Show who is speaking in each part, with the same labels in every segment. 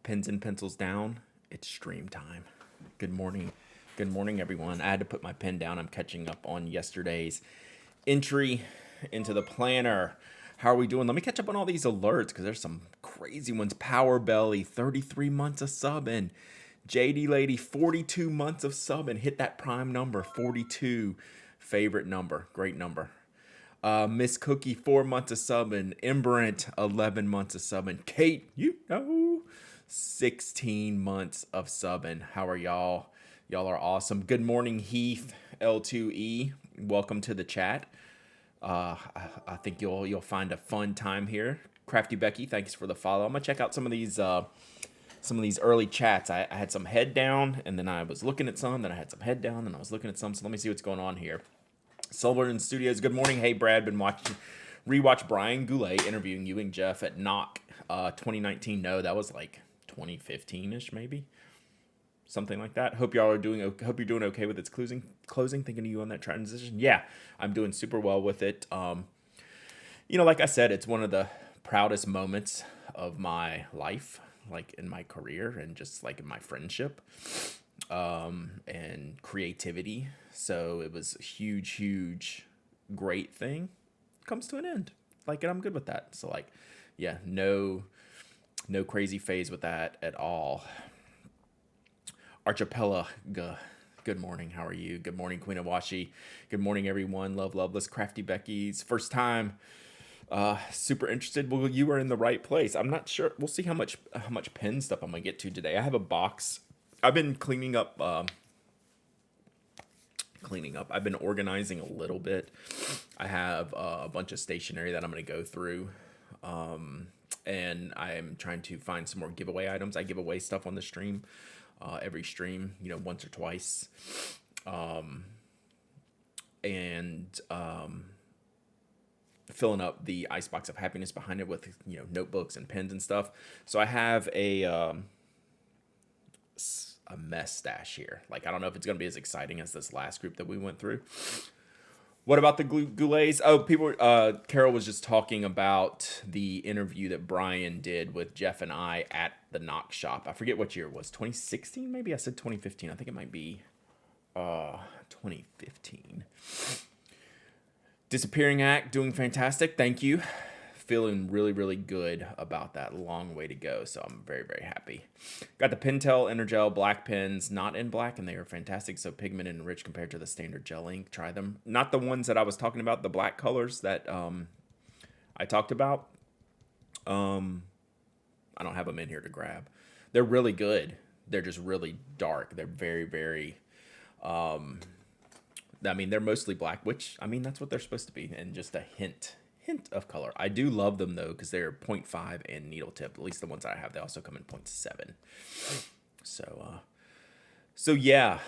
Speaker 1: Pens and pencils down. It's stream time. Good morning. Good morning, everyone. I had to put my pen down. I'm catching up on yesterday's entry into the planner. How are we doing? Let me catch up on all these alerts because there's some crazy ones. Power Belly, 33 months of subbing. JD Lady, 42 months of subbing. Hit that prime number, 42. Favorite number. Great number. Miss Cookie, 4 months of subbing. Imbrant, 11 months of subbing. Kate, 16 months of subbing. How are y'all? Y'all are awesome. Good morning, Heath, L2E. Welcome to the chat. I think you'll find a fun time here. Crafty Becky, thanks for the follow. I'm gonna check out some of these early chats. I had some head down, and then I was looking at some. Then I had some head down, and I was looking at some. So let me see what's going on here. Silverton Studios. Good morning. Hey, Brad. Been watching, rewatch Brian Goulet interviewing you and Jeff at Knock 2019. No, that was like 2015-ish, maybe something like that. Hope y'all are doing. Hope you're doing okay with its closing. Thinking of you on that transition. Yeah, I'm doing super well with it. Like I said, it's one of the proudest moments of my life, like in my career and just like in my friendship and creativity. So it was a huge, great thing. Comes to an end. Like, and I'm good with that. So like, yeah, no crazy phase with that at all. Archipelago. Good morning. How are you? Good morning, Queen Awashi. Good morning, everyone. Loveless, Crafty Becky's first time. Super interested. Well, you are in the right place. I'm not sure. We'll see how much pen stuff I'm gonna get to today. I have a box. I've been cleaning up. I've been organizing a little bit. I have a bunch of stationery that I'm gonna go through. And I'm trying to find some more giveaway items. I give away stuff on the stream, every stream, once or twice. And filling up the icebox of happiness behind it with notebooks and pens and stuff. So I have a mess stash here. Like, I don't know if it's going to be as exciting as this last group that we went through. What about the Goulets? Oh, Carol was just talking about the interview that Brian did with Jeff and I at the Knock shop. I forget what year it was. 2016, maybe? I said 2015. I think it might be 2015. Disappearing Act, doing fantastic. Thank you. Feeling really good about that. Long way to go, so I'm very happy. Got the Pentel Energel black pens, not in black, and they are fantastic. So pigmented and rich compared to the standard gel ink. Try them. Not the ones that I was talking about, the black colors that I talked about. I don't have them in here to grab. They're really good. They're just really dark. They're very. They're mostly black, which that's what they're supposed to be, and just a hint of color. I do love them though because they're 0.5 and needle tip. At least the ones I have, they also come in 0.7. So yeah.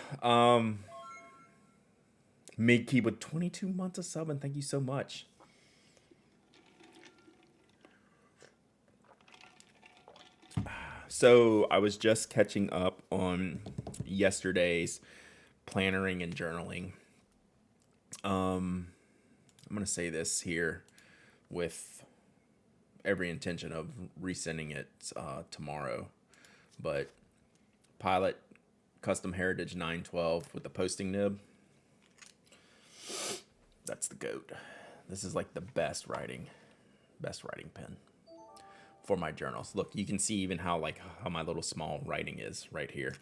Speaker 1: Mickey with 22 months of sub, and thank you so much. So I was just catching up on yesterday's plannering and journaling. I'm gonna say this here with every intention of resending it tomorrow, but Pilot Custom Heritage 912 with the posting nib. That's the GOAT. This is like the best writing pen for my journals. Look, you can see even how my little small writing is right here.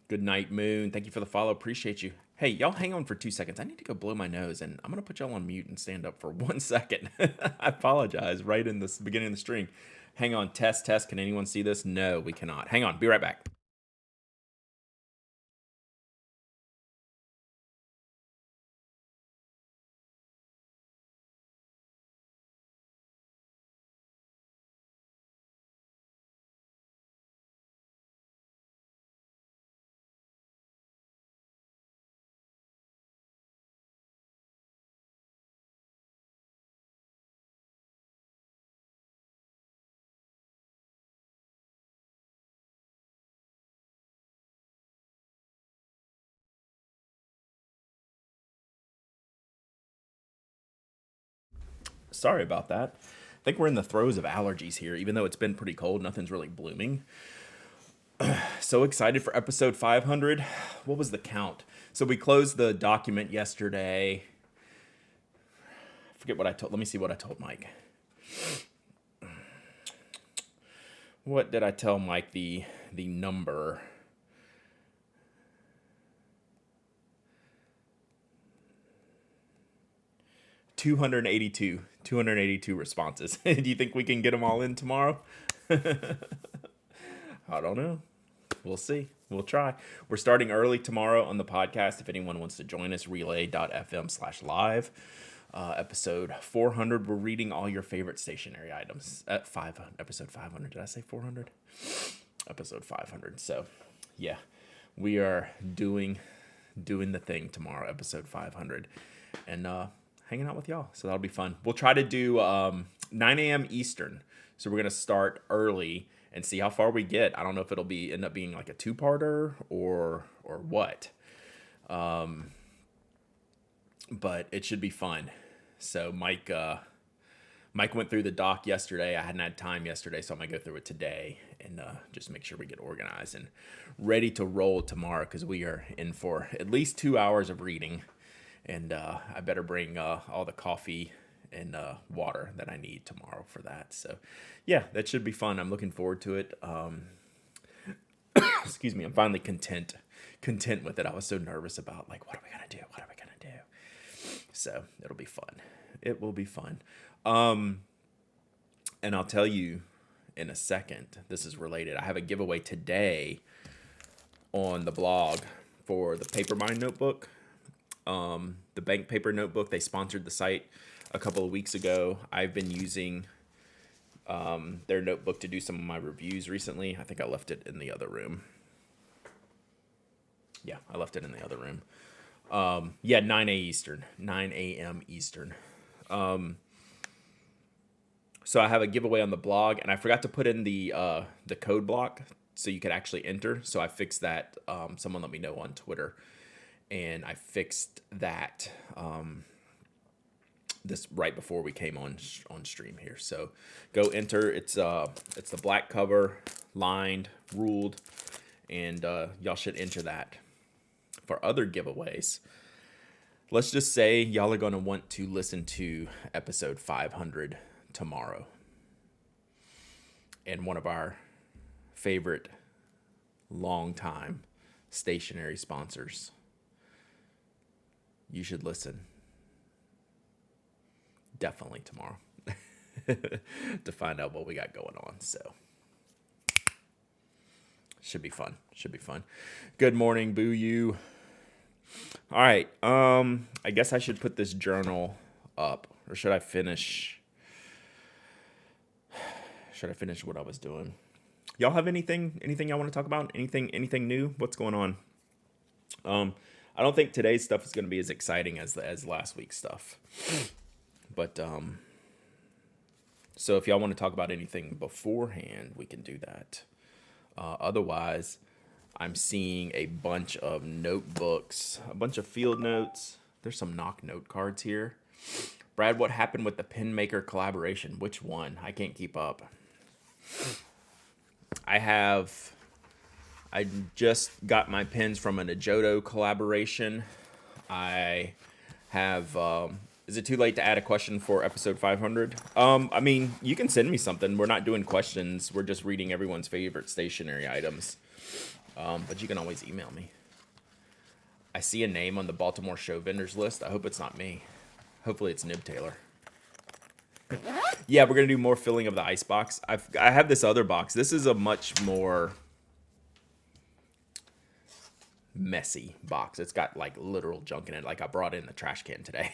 Speaker 1: Good night, Moon. Thank you for the follow. Appreciate you. Hey, y'all hang on for 2 seconds. I need to go blow my nose, and I'm going to put y'all on mute and stand up for 1 second. I apologize right in the beginning of the string. Hang on. Test. Can anyone see this? No, we cannot. Hang on. Be right back. Sorry about that. think we're in the throes of allergies here, even though it's been pretty cold. Nothing's really blooming. So excited for episode 500. What was the count? So we closed the document yesterday. I forget what I told. Let me see what I told Mike. What did I tell Mike the number? $282 responses. Do you think we can get them all in tomorrow? I don't know. We'll see. We'll try. We're starting early tomorrow on the podcast. If anyone wants to join us, relay.fm/live. Episode 400. We're reading all your favorite stationery items at episode 500. Did I say 400? Episode 500. So, yeah, we are doing the thing tomorrow, episode 500, and hanging out with y'all. So that'll be fun. We'll try to do 9 a.m. Eastern. So we're gonna start early and see how far we get. I don't know if it'll end up being like a two-parter or what. But it should be fun. So Mike went through the doc yesterday. I hadn't had time yesterday, so I'm gonna go through it today and just make sure we get organized and ready to roll tomorrow, because we are in for at least 2 hours of reading, and I better bring all the coffee and water that I need tomorrow for that. So yeah, that should be fun. I'm looking forward to it. Excuse me. I'm finally content with it. I was so nervous about, like, what are we gonna do? So it'll be fun. It will be fun. And I'll tell you in a second, this is related. I have a giveaway today on the blog for the Papermind notebook. The bank paper notebook. They sponsored the site a couple of weeks ago. I've been using their notebook to do some of my reviews recently. I think I left it in the other room. Yeah, I left it in the other room. 9 a.m. Eastern. So I have a giveaway on the blog, and I forgot to put in the code block so you could actually enter. So I fixed that. Someone let me know on Twitter, and I fixed that this right before we came on stream here. So go enter. It's the black cover, lined, ruled, and y'all should enter that. For other giveaways, let's just say y'all are going to want to listen to episode 500 tomorrow. And one of our favorite longtime stationery sponsors, you should listen definitely tomorrow to find out what we got going on. So should be fun. Good morning, Boo You. All right. I guess I should put this journal up, or should I finish? What I was doing? Y'all have anything y'all want to talk about? Anything new? What's going on? I don't think today's stuff is going to be as exciting as last week's stuff. But so if y'all want to talk about anything beforehand, we can do that. Otherwise, I'm seeing a bunch of notebooks, a bunch of field notes. There's some knock note cards here. Brad, what happened with the pen maker collaboration? Which one? I can't keep up. I just got my pens from an Ajoto collaboration. I have, is it too late to add a question for episode 500? I mean, you can send me something. We're not doing questions. We're just reading everyone's favorite stationery items. But you can always email me. I see a name on the Baltimore show vendors list. I hope it's not me. Hopefully it's Nib Taylor. Yeah, we're going to do more filling of the ice box. I have this other box. This is a much more messy box. It's got like literal junk in it. Like I brought in the trash can today.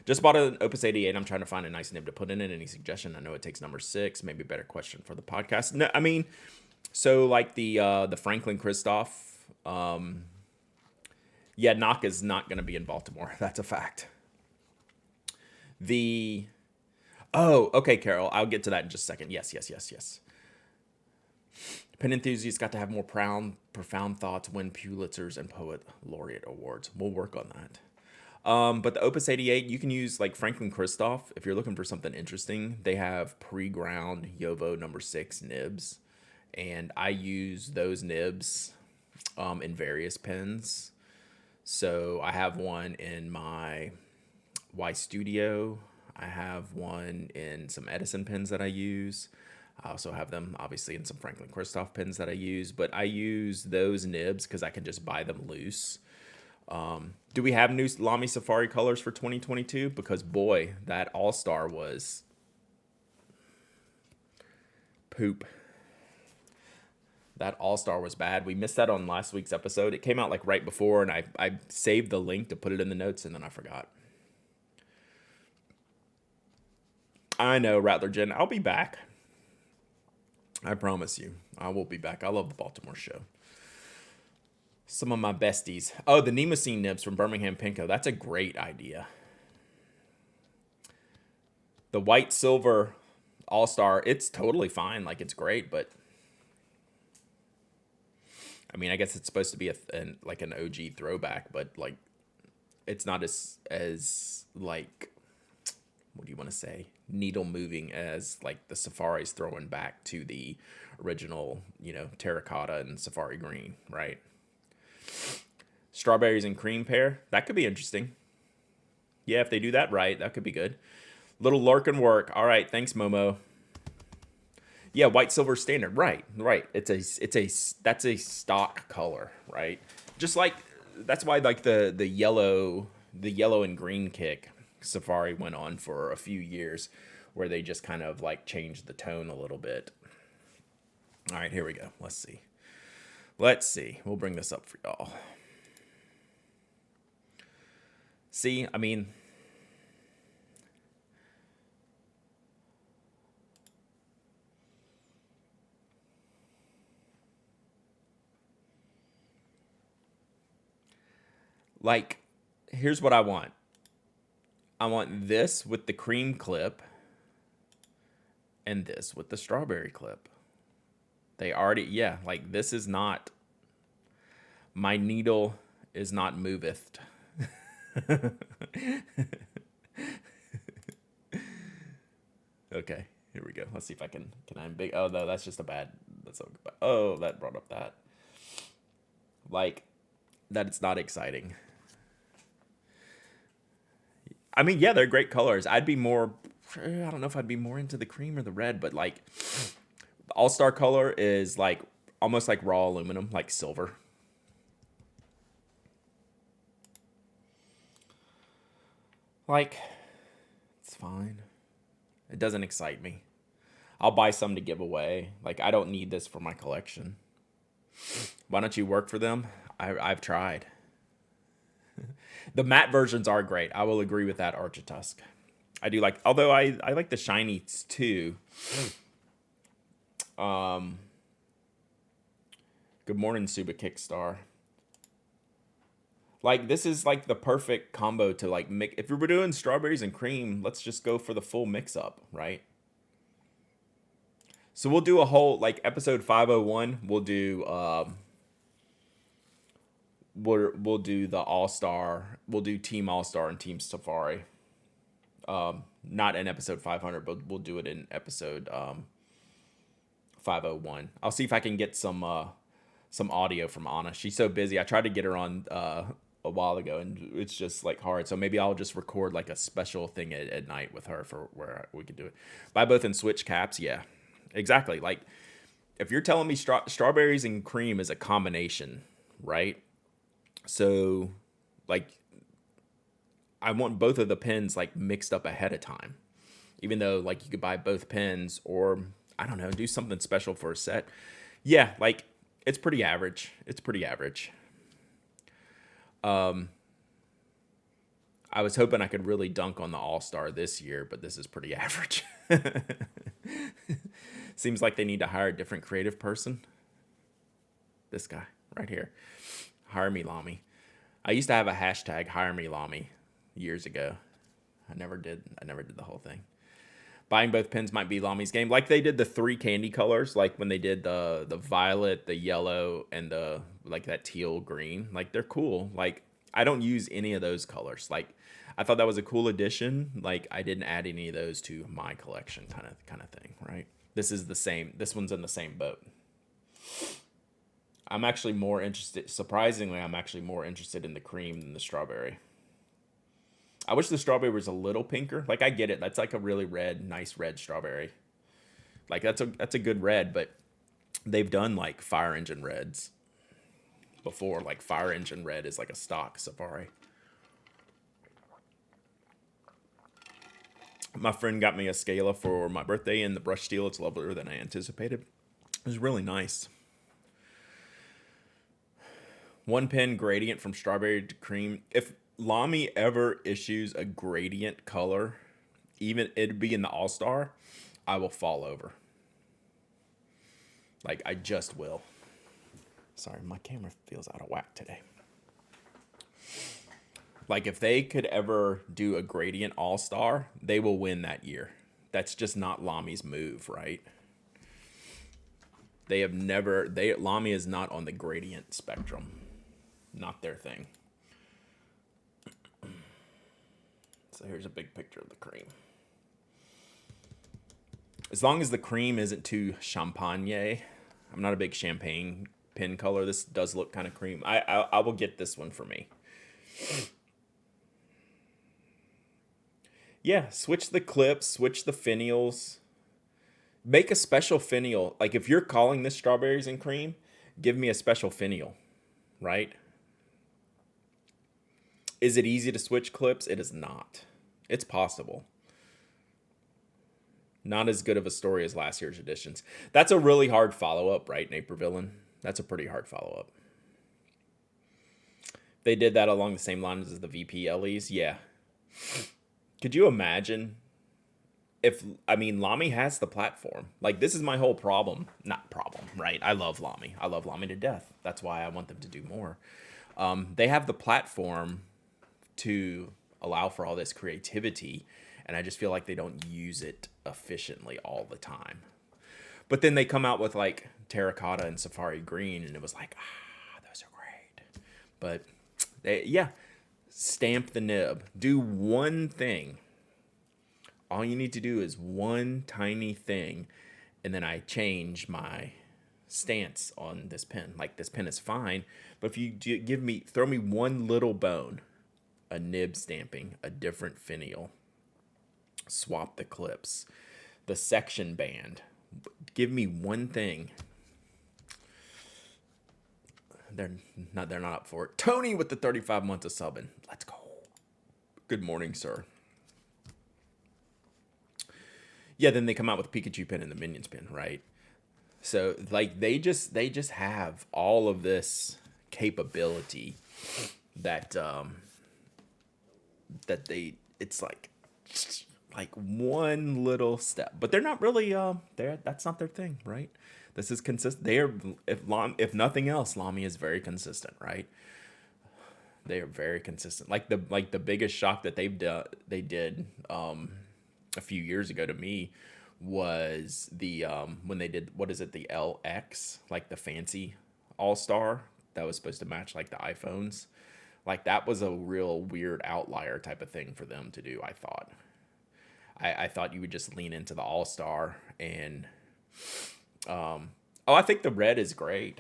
Speaker 1: Just bought an Opus 88. I'm trying to find a nice nib to put in it. Any suggestion? I know it takes number 6. Maybe a better question for the podcast. No, I mean, so like the Franklin Christoph, knock is not going to be in Baltimore. That's a fact. Okay, Carol, I'll get to that in just a second. Yes. Pen enthusiasts got to have more profound thoughts, win Pulitzers and Poet Laureate awards. We'll work on that. But the Opus 88, you can use like Franklin Christoph if you're looking for something interesting. They have pre-ground Yovo number 6 nibs, and I use those nibs in various pens. So I have one in my Y Studio. I have one in some Edison pens that I use. I also have them obviously in some Franklin Christoph pens that I use, but I use those nibs because I can just buy them loose. Do we have new Lamy Safari colors for 2022? Because boy, that All-Star was poop. That All-Star was bad. We missed that on last week's episode. It came out like right before, and I saved the link to put it in the notes, and then I forgot. I know, Rattler Jen. I'll be back. I promise you. I will be back. I love the Baltimore show. Some of my besties. Oh, the Nemosine nibs from Birmingham Pinko. That's a great idea. The white silver All-Star, it's totally fine. Like, it's great, but I mean, I guess it's supposed to be like an OG throwback, but like, it's not as like, what do you want to say? Needle moving as like the Safari's throwing back to the original, terracotta and safari green, right? Strawberries and cream pear. That could be interesting. Yeah, if they do that right, that could be good. Little Larkin work. All right, thanks, Momo. Yeah, white silver standard. Right. That's a stock color, right? Just like that's why like the yellow and green kick Safari went on for a few years, where they just kind of like changed the tone a little bit. All right, here we go. Let's see. We'll bring this up for y'all. See, I mean, like, here's what I want. I want this with the cream clip and this with the strawberry clip. They already, yeah, like this is not, my needle is not moveth. Okay, here we go. Let's see if can I big, oh no, that's just a bad, oh, that brought up that. Like, that it's not exciting. I mean, yeah, they're great colors. I'd be more, I don't know if I'd be more into the cream or the red, but like, the All-Star color is like, almost like raw aluminum, like silver. Like, it's fine. It doesn't excite me. I'll buy some to give away. Like, I don't need this for my collection. Why don't you work for them? I've tried. The matte versions are great. I will agree with that, Architusk. I do like, although I like the shinies too. Good morning, Suba Kickstar. Like, this is like the perfect combo to like mix. If we were doing strawberries and cream, let's just go for the full mix up, right? So we'll do a whole, like, episode 501. We'll do we'll do the All-Star. We'll do Team All-Star and Team Safari. Not in episode 500, but we'll do it in episode 501. I'll see if I can get some audio from Anna. She's so busy. I tried to get her on a while ago, and it's just like hard. So maybe I'll just record like a special thing at night with her for where we could do it. Buy both and switch caps. Yeah, exactly. Like, if you're telling me strawberries and cream is a combination, right? So, like, I want both of the pens like mixed up ahead of time, even though like you could buy both pens, or I don't know, do something special for a set. Yeah, like, it's pretty average. It's pretty average. I was hoping I could really dunk on the All-Star this year, but this is pretty average. Seems like they need to hire a different creative person. This guy right here. Hire me, Lamy. I used to have a hashtag, hire me, Lamy, years ago. I never did the whole thing. Buying both pens might be Lamy's game. Like they did the 3 candy colors, like when they did the violet, the yellow, and the like that teal green. Like, they're cool. Like, I don't use any of those colors. Like, I thought that was a cool addition. Like, I didn't add any of those to my collection, kind of thing, right? This is the same. This one's in the same boat. I'm actually more interested. Surprisingly, I'm actually more interested in the cream than the strawberry. I wish the strawberry was a little pinker. Like, I get it. That's like a really red, nice red strawberry. Like, that's a good red, but they've done like fire engine reds before. Like, fire engine red is like a stock Safari. My friend got me a Scala for my birthday, and the brush steel, it's lovelier than I anticipated. It was really nice. One pen gradient from strawberry to cream. If Lamy ever issues a gradient color, even it'd be in the All-Star, I will fall over. Like, I just will. Sorry, my camera feels out of whack today. Like, if they could ever do a gradient All-Star, they will win that year. That's just not Lamy's move, right? They have never, Lamy is not on the gradient spectrum. Not their thing. So here's a big picture of the cream. As long as the cream isn't too champagne, I'm not a big champagne pen color. This does look kind of cream. I will get this one for me. Yeah, switch the clips, switch the finials. Make a special finial. Like, if you're calling this strawberries and cream, give me a special finial, right? Is it easy to switch clips? It is not. It's possible. Not as good of a story as last year's editions. That's a really hard follow-up, right, Naperville? That's a pretty hard follow-up. They did that along the same lines as the VP LEs. Yeah. Could you imagine if, I mean, Lamy has the platform. Like, this is my whole problem. Not problem, right? I love Lamy. I love Lamy to death. That's why I want them to do more. They have the platform to allow for all this creativity, and I just feel like they don't use it efficiently all the time. But then they come out with like terracotta and safari green, and it was like, those are great. But yeah, stamp the nib. Do one thing. All you need to do is one tiny thing, and then I change my stance on this pen. Like, this pen is fine, but if you throw me one little bone, a nib stamping, a different finial, swap the clips, the section band, give me one thing. They're not up for it. Tony with the 35 months of subbing. Let's go. Good morning, sir. Yeah, then they come out with Pikachu pen and the Minions pen, right? So, like, they just have all of this capability that it's like one little step, but they're not really that's not their thing, right? This is consistent. They are, if nothing else, Lamy is very consistent, right? They are very consistent. Like the biggest shock that they did a few years ago to me was the when they did, what is it, the LX, like the fancy All-Star that was supposed to match like the iPhones. Like, that was a real weird outlier type of thing for them to do, I thought. I thought you would just lean into the All-Star and I think the red is great.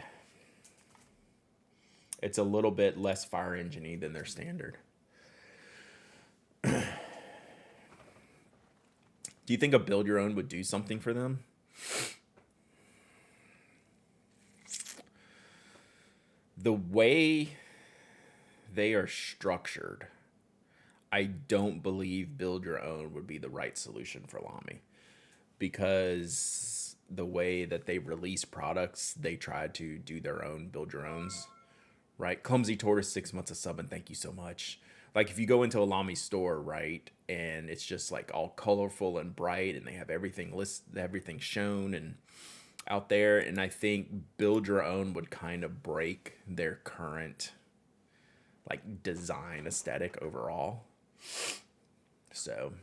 Speaker 1: It's a little bit less fire engine-y than their standard. Do you think a build your own would do something for them? The way they are structured, I don't believe build your own would be the right solution for Lamy, because the way that they release products, they try to do their own build your owns, right? Clumsy Tortoise, 6 months of sub, and thank you so much. Like, if you go into a Lamy store, right, and it's just like all colorful and bright, and they have everything everything shown and out there, and I think build your own would kind of break their current like design aesthetic overall. So,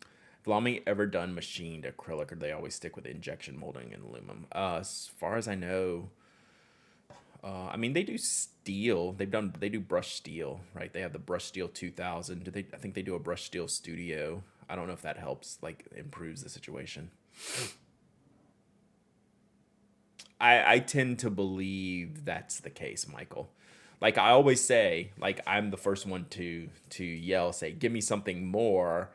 Speaker 1: have Lamy ever done machined acrylic, or do they always stick with injection molding and aluminum? As far as I know, I mean, they do steel. They do brush steel, right? They have the brush steel 2000. Do they? I think they do a brush steel studio. I don't know if that helps, like improves the situation. I tend to believe that's the case, Michael. Like I always say, like I'm the first one to yell, say, "Give me something more,"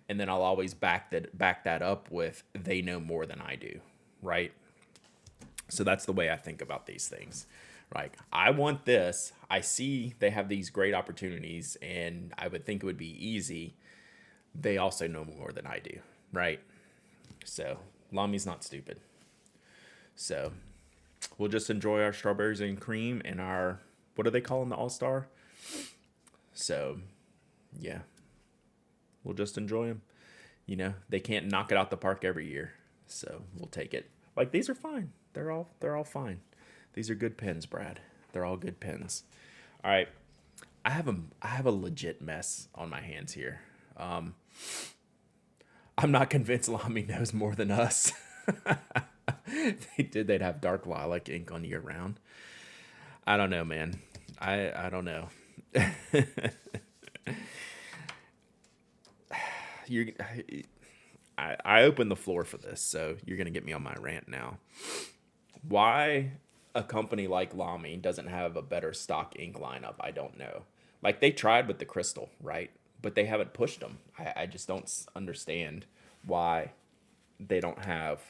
Speaker 1: and then I'll always back that up with, "They know more than I do," right? So that's the way I think about these things. Like I want this. I see they have these great opportunities, and I would think it would be easy. They also know more than I do, right? So Lami's not stupid. So we'll just enjoy our strawberries and cream and our, what do they call them, the All Star? So yeah, we'll just enjoy them. They can't knock it out the park every year, so we'll take it. Like these are fine. They're all fine. These are good pens, Brad. They're all good pens. All right, I have a legit mess on my hands here. I'm not convinced Lamy knows more than us. They'd have dark lilac ink on year round. I don't know, man. I don't know. You're I opened the floor for this, so you're gonna get me on my rant now. Why a company like Lamy doesn't have a better stock ink lineup, I don't know. Like they tried with the crystal, right? But they haven't pushed them. I just don't understand why they don't have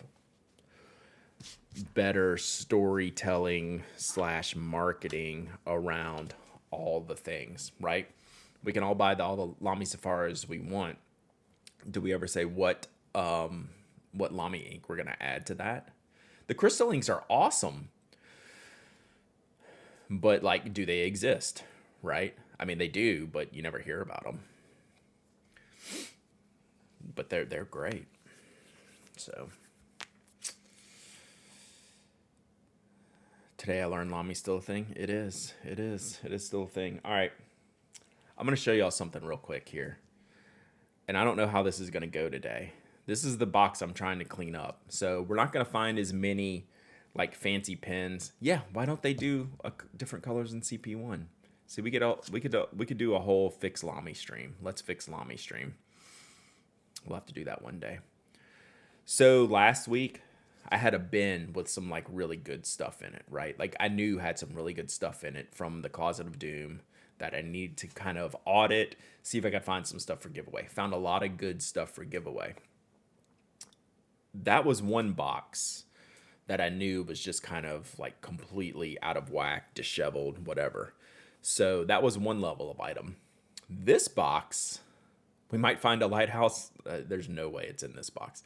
Speaker 1: better storytelling slash marketing around all the things, right? We can all buy all the Lamy Safaras we want. Do we ever say what Lamy ink we're gonna add to that? The crystal inks are awesome, but like, do they exist? Right? I mean, they do, but you never hear about them. But they're great. So today I learned Lami's still a thing. It is. It is. It is still a thing. All right. I'm going to show y'all something real quick here. And I don't know how this is going to go today. This is the box I'm trying to clean up. So we're not going to find as many like fancy pens. Yeah, why don't they do different colors in CP1? See, we could do a whole fix Lamy stream. Let's fix Lamy stream. We'll have to do that one day. So last week I had a bin with some like really good stuff in it, right? Like I knew had some really good stuff in it from the Closet of Doom that I need to kind of audit, see if I could find some stuff for giveaway. Found a lot of good stuff for giveaway. That was one box that I knew was just kind of like completely out of whack, disheveled, whatever. So that was one level of item. This box, we might find a lighthouse. There's no way it's in this box.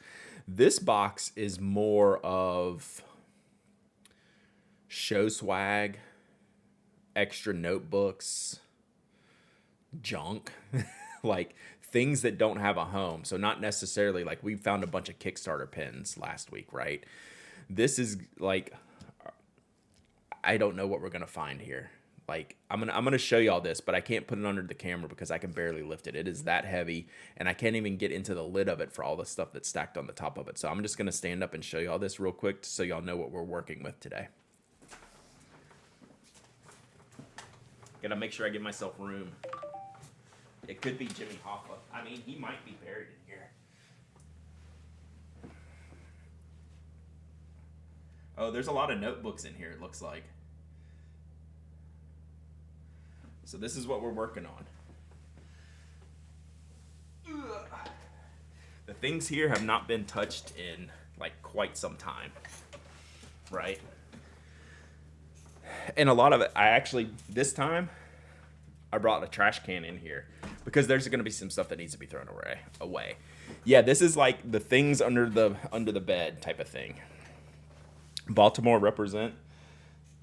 Speaker 1: This box is more of show swag, extra notebooks, junk, like things that don't have a home. So not necessarily like we found a bunch of Kickstarter pins last week, right? This is like, I don't know what we're gonna find here. Like I'm gonna show y'all this, but I can't put it under the camera because I can barely lift it. It is that heavy, and I can't even get into the lid of it for all the stuff that's stacked on the top of it. So I'm just gonna stand up and show y'all this real quick so y'all know what we're working with today. Gotta make sure I give myself room. It could be Jimmy Hoffa. I mean, he might be buried in here. Oh, there's a lot of notebooks in here, it looks like. So this is what we're working on. The things here have not been touched in like quite some time, right? And a lot of it, this time, I brought a trash can in here because there's going to be some stuff that needs to be thrown away. Yeah, this is like the things under the bed type of thing. Baltimore represent.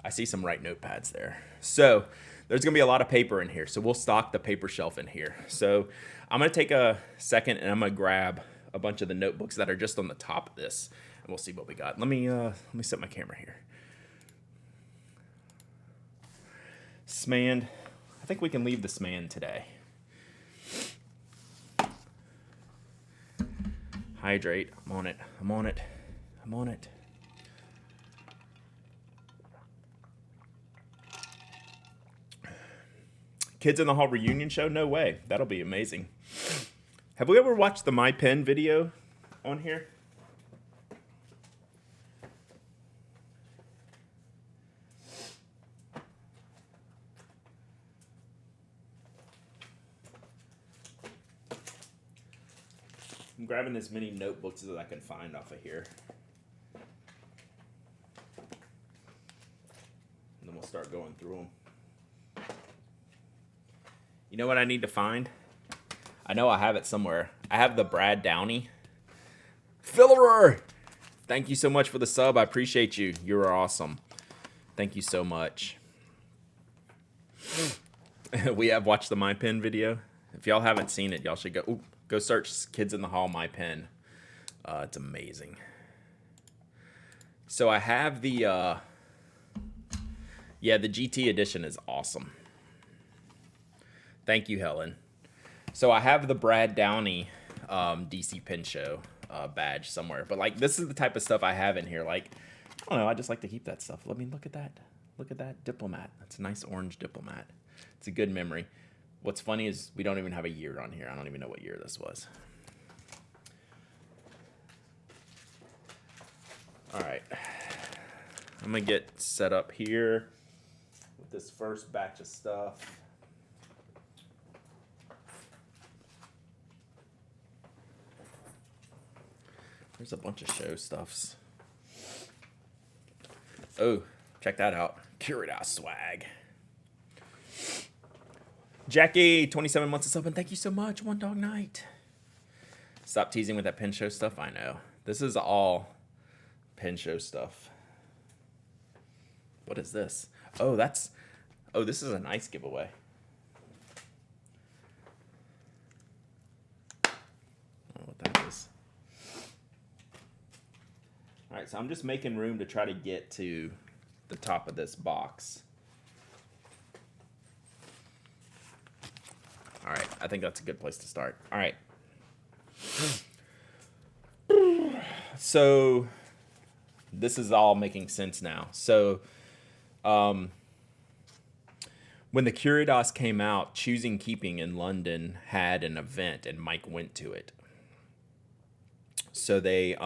Speaker 1: I see some right notepads there. So there's going to be a lot of paper in here. So we'll stock the paper shelf in here. So I'm going to take a second and I'm going to grab a bunch of the notebooks that are just on the top of this, and we'll see what we got. Let me set my camera here. Smand. I think we can leave the Smand today. Hydrate. I'm on it. I'm on it. I'm on it. Kids in the Hall reunion show? No way. That'll be amazing. Have we ever watched the My Pen video on here? I'm grabbing as many notebooks as I can find off of here. And then we'll start going through them. You know what I need to find? I know I have it somewhere. I have the Brad Downey. Fillerer! Thank you so much for the sub. I appreciate you. You are awesome. Thank you so much. We have watched the My Pen video. If y'all haven't seen it, y'all should go search Kids in the Hall My Pen. It's amazing. So I have the the GT edition is awesome. Thank you, Helen. So I have the Brad Downey DC Pen Show badge somewhere. But, like, this is the type of stuff I have in here. Like, I don't know. I just like to keep that stuff. Let me look at that. Look at that Diplomat. That's a nice orange Diplomat. It's a good memory. What's funny is we don't even have a year on here. I don't even know what year this was. All right. I'm going to get set up here with this first batch of stuff. There's a bunch of show stuffs. Oh, check that out. Curidas swag. Jackie, 27 months of sub, and thank you so much. One Dog Night. Stop teasing with that Pen Show stuff. I know. This is all Pen Show stuff. What is this? Oh, this is a nice giveaway. I don't know what that is. All right, so I'm just making room to try to get to the top of this box. All right, I think that's a good place to start. All right. So this is all making sense now. So when the Curidas came out, Choosing Keeping in London had an event, and Mike went to it. So they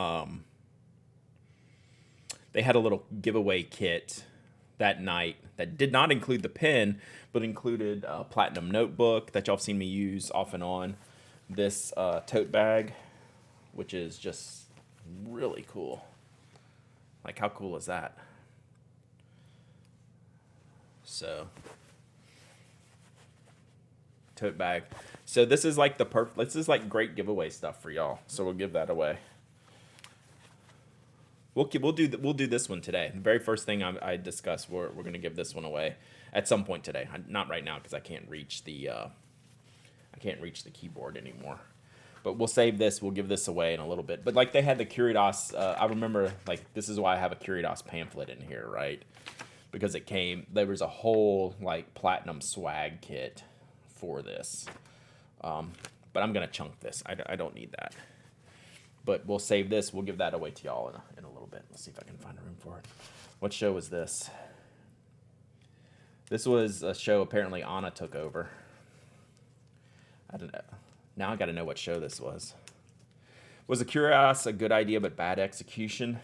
Speaker 1: had a little giveaway kit that night that did not include the pen, but included a platinum notebook that y'all have seen me use off and on. This tote bag, which is just really cool. Like, how cool is that? So, tote bag. So this is like this is like great giveaway stuff for y'all. So we'll give that away. We'll do this one today. The very first thing I discussed, we're going to give this one away at some point today. Not right now because I can't reach the keyboard anymore. But we'll save this. We'll give this away in a little bit. But like they had the Curidas. I remember, like, this is why I have a Curidas pamphlet in here, right? Because there was a whole like platinum swag kit for this. But I'm gonna chunk this. I don't need that. But we'll save this. We'll give that away to y'all in a little bit. Let's see if I can find a room for it. What show was this? This was a show apparently Anna took over. I don't know. Now I got to know what show this was. Was the Curidas a good idea but bad execution?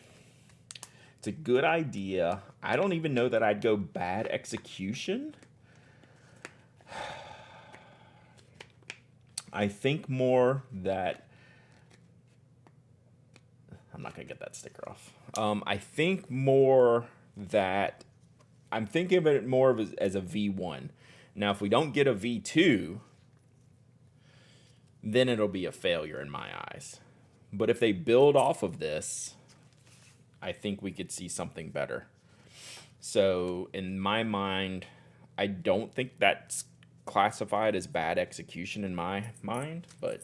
Speaker 1: It's a good idea. I don't even know that I'd go bad execution. I think more that... I'm not going to get that sticker off. I think more that... I'm thinking of it more of as a V1. Now, if we don't get a V2, then it'll be a failure in my eyes. But if they build off of this, I think we could see something better. So, in my mind, I don't think that's classified as bad execution in my mind, but...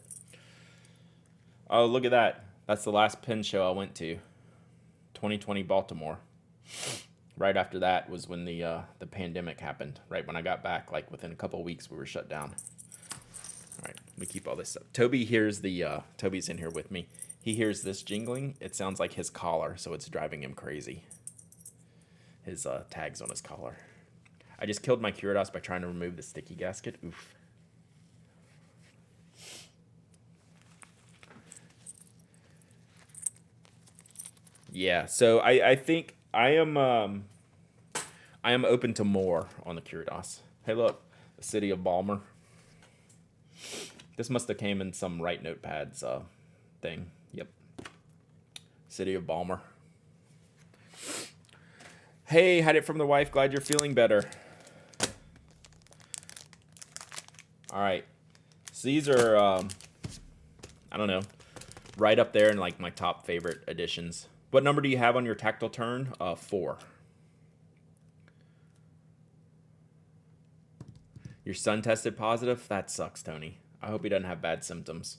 Speaker 1: Oh, look at that. That's the last pen show I went to. 2020 Baltimore. Right after that was when the pandemic happened. Right when I got back, like within a couple of weeks, we were shut down. All right, we keep all this up. Toby hears Toby's in here with me. He hears this jingling. It sounds like his collar, so it's driving him crazy. His tags on his collar. I just killed my Gyarados by trying to remove the sticky gasket. Oof. Yeah, so I think I am open to more on the Gyarados. Hey, look, the city of Balmer. This must have came in some Write Notepads thing. Yep, city of Balmer. Hey, had it from the wife. Glad you're feeling better. All right, so these are I don't know, right up there in like my top favorite editions. What number do you have on your tactile turn? 4. Your son tested positive? That sucks, Tony. I hope he doesn't have bad symptoms.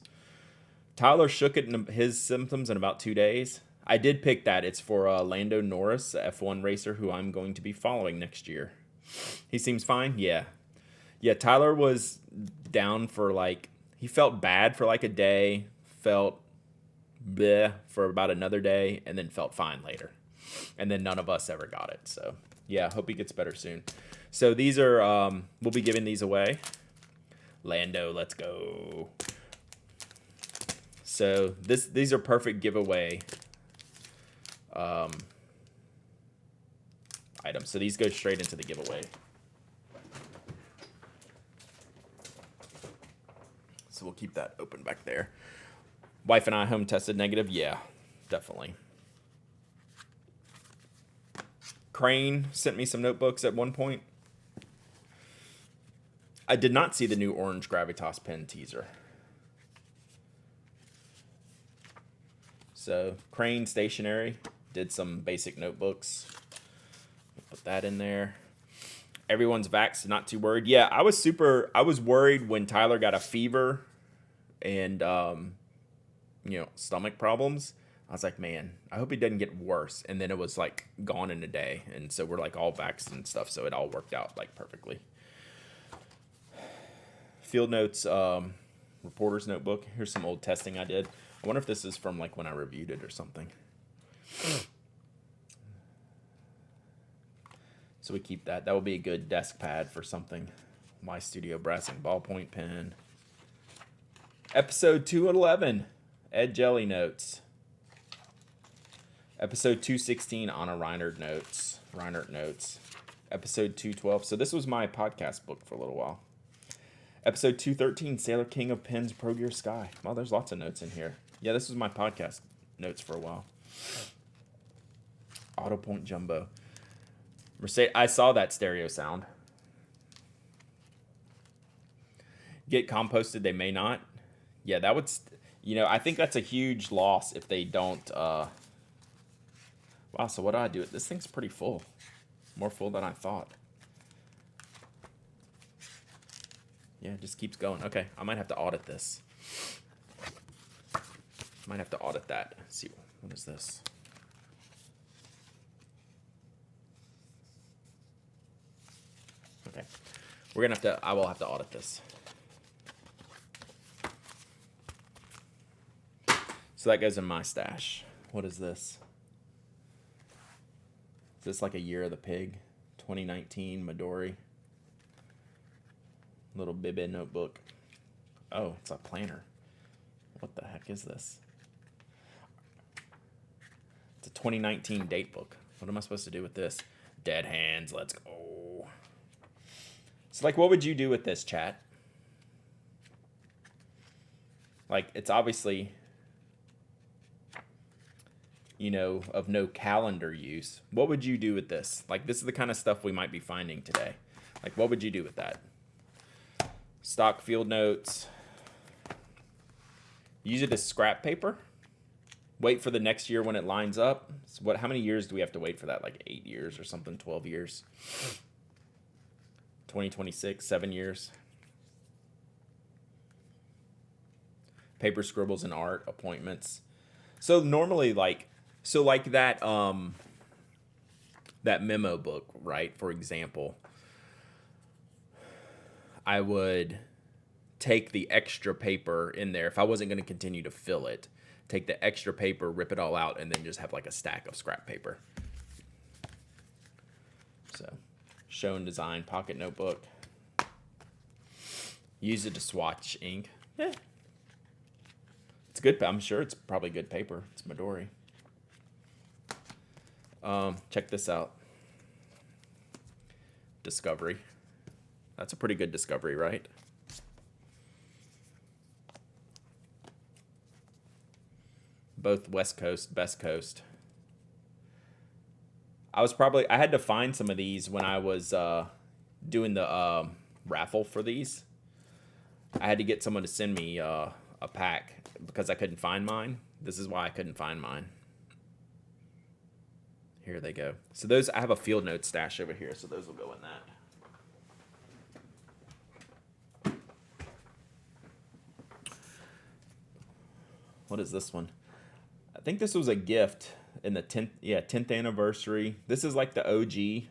Speaker 1: Tyler shook it in his symptoms in about 2 days. I did pick that. It's for Lando Norris, F1 racer who I'm going to be following next year. He seems fine? Yeah. Yeah, Tyler was down for like, he felt bad for like a day, felt bleh for about another day, and then felt fine later. And then none of us ever got it. So, yeah, hope he gets better soon. So these are, we'll be giving these away. Lando, let's go. So these are perfect giveaway items. So these go straight into the giveaway. So we'll keep that open back there. Wife and I home tested negative. Yeah, definitely. Crane sent me some notebooks at one point. I did not see the new orange Gravitas pen teaser. So Crane Stationery did some basic notebooks. Put that in there. Everyone's vaxxed, not too worried. Yeah, I was worried when Tyler got a fever and stomach problems. I was like, man, I hope he doesn't get worse. And then it was like gone in a day. And so we're like all vaxxed and stuff. So it all worked out like perfectly. Field notes, reporter's notebook. Here's some old testing I did. I wonder if this is from like when I reviewed it or something. So we keep that. That will be a good desk pad for something. My Studio Brassing ballpoint pen. Episode 211, Ed Jelly notes. Episode 216, Anna Reinert notes. Episode 212. So this was my podcast book for a little while. Episode 213, Sailor King of Pens, Pro Gear Sky. Well, there's lots of notes in here. Yeah, this was my podcast notes for a while. Auto Point Jumbo. Mercedes, I saw that stereo sound. Get composted, they may not. Yeah, that would, I think that's a huge loss if they don't. Wow, so what do I do? This thing's pretty full. More full than I thought. Yeah, it just keeps going. Okay, I might have to audit this. Might have to audit that. Let's see, what is this? Okay, I will have to audit this. So that goes in my stash. What is this? Is this like a Year of the Pig? 2019 Midori. Little Bibba notebook. Oh, it's a planner. What the heck is this? It's a 2019 date book. What am I supposed to do with this? Dead hands, let's go. So, like, what would you do with this, chat? Like, it's obviously, of no calendar use. What would you do with this? Like, this is the kind of stuff we might be finding today. Like, what would you do with that? Stock field notes. Use it as scrap paper. Wait for the next year when it lines up. So how many years do we have to wait for that? Like 8 years or something, 12 years. 2026, 7 years. Paper scribbles and art, appointments. So normally like that that memo book, right? For example, I would take the extra paper in there if I wasn't going to continue to fill it. Take the extra paper, rip it all out, and then just have like a stack of scrap paper. So Shown Design pocket notebook. Use it to swatch ink. Yeah. It's good. I'm sure it's probably good paper. It's Midori. Check this out. Discovery. That's a pretty good Discovery, right? Both West Coast, Best Coast. I had to find some of these when I was doing the raffle for these. I had to get someone to send me a pack because I couldn't find mine. This is why I couldn't find mine. Here they go. So those, I have a field note stash over here, so those will go in that. What is this one? I think this was a gift in the 10th anniversary. This is like the OG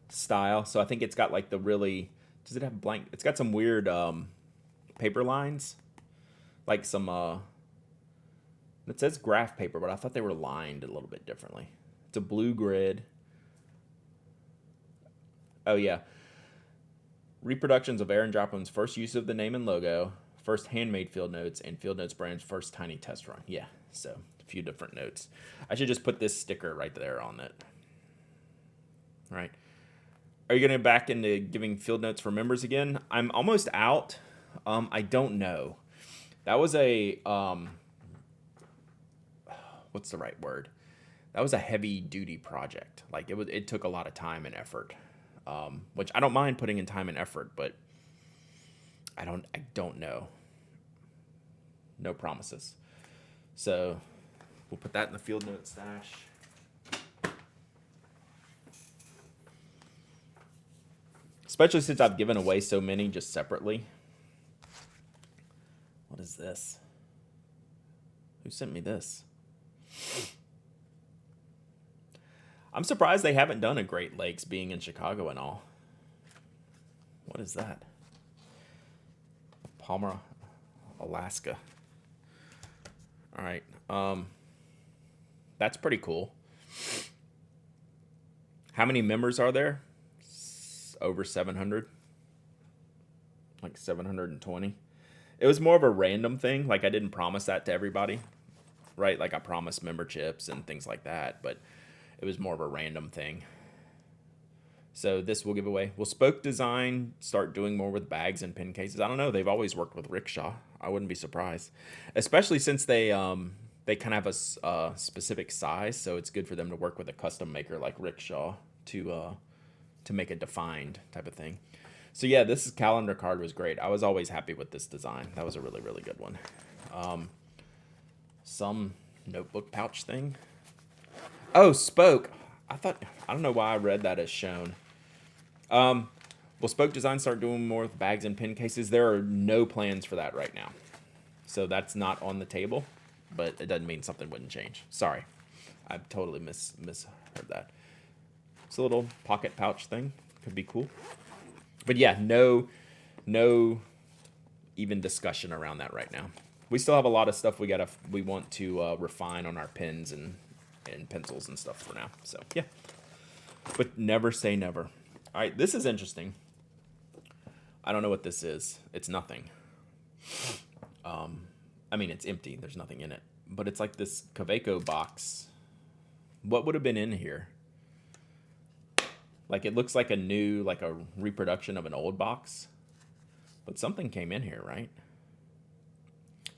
Speaker 1: style. So I think it's got like the really, does it have blank? It's got some weird paper lines, like some it says graph paper, but I thought they were lined a little bit differently. It's a blue grid. Oh yeah, reproductions of Aaron Joplin's first use of the name and logo, first handmade Field Notes, and Field Notes brand's first tiny test run. Yeah, so a few different notes. I should just put this sticker right there on it. Right. Are you going to back into giving Field Notes for members again? I'm almost out. I don't know. That was a what's the right word? That was a heavy duty project. Like it took a lot of time and effort. Which I don't mind putting in time and effort, but I don't know. No promises. So we'll put that in the Field Note stash. Especially since I've given away so many just separately. What is this? Who sent me this? I'm surprised they haven't done a Great Lakes, being in Chicago and all. What is that? Palmer, Alaska. All right. That's pretty cool. How many members are there? Over 700. Like 720. It was more of a random thing. Like I didn't promise that to everybody. Right? Like I promised memberships and things like that, but it was more of a random thing. So this will give away. Will Spoke Design start doing more with bags and pin cases? I don't know. They've always worked with Rickshaw. I wouldn't be surprised, especially since they kind of have a specific size. So it's good for them to work with a custom maker like Rickshaw to make a defined type of thing. So yeah, this calendar card was great. I was always happy with this design. That was a really, really good one. Some notebook pouch thing. Oh, Spoke. I don't know why I read that as shown. Will Spoke Design start doing more with bags and pin cases? There are no plans for that right now. So that's not on the table, but it doesn't mean something wouldn't change. Sorry. I totally misheard that. It's a little pocket pouch thing. Could be cool. But yeah, no even discussion around that right now. We still have a lot of stuff we want to refine on our pens and pencils and stuff for now. So yeah, but never say never. All right, this is interesting. I don't know what this is. It's nothing. I mean, it's empty. There's nothing in it. But it's like this Kaweco box. What would have been in here? Like it looks like a reproduction of an old box. But something came in here, right?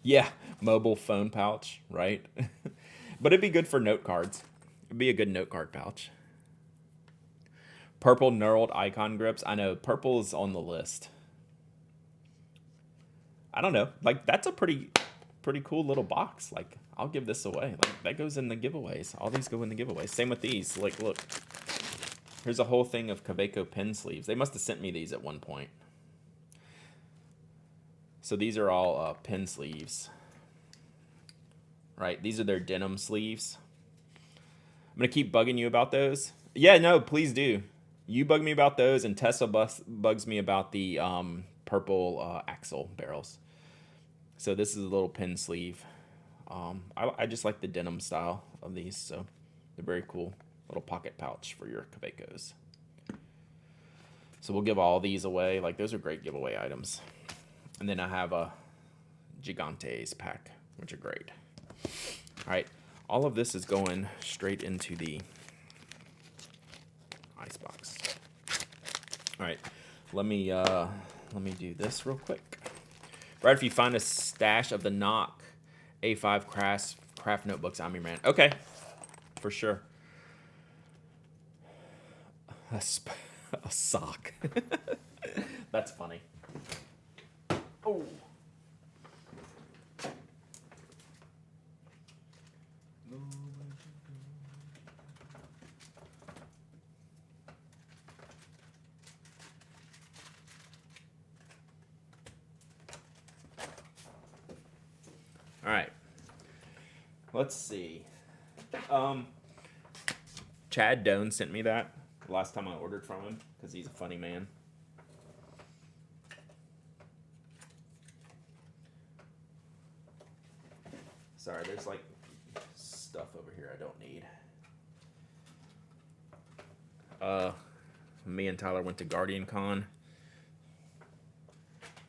Speaker 1: Yeah, mobile phone pouch, right? But it'd be good for note cards. It'd be a good note card pouch. Purple knurled icon grips. I know purple is on the list. I don't know. Like that's a pretty cool little box. Like I'll give this away. Like that goes in the giveaways. All these go in the giveaways. Same with these. Like look. Here's a whole thing of Kaweco pen sleeves. They must have sent me these at one point. So these are all pen sleeves. Right? These are their denim sleeves. I'm going to keep bugging you about those. Yeah, no, please do. You bug me about those, and Tessa bugs me about the purple axle barrels. So this is a little pen sleeve. I just like the denim style of these, so They're very cool. Little pocket pouch for your Kavekos. So we'll give all these away. Like, those are great giveaway items. And then I have a Gigantes pack, which are great. All right. All of this is going straight into the ice box. All right. Let me do this real quick. Brad, if you find a stash of the Nock A5 craft notebooks, I'm your man. Okay. For sure. A sock. That's funny. Oh. All right. Let's see. Chad Doan sent me that the last time I ordered from him because he's a funny man. Sorry, there's like stuff over here I don't need. Me and Tyler went to Guardian Con.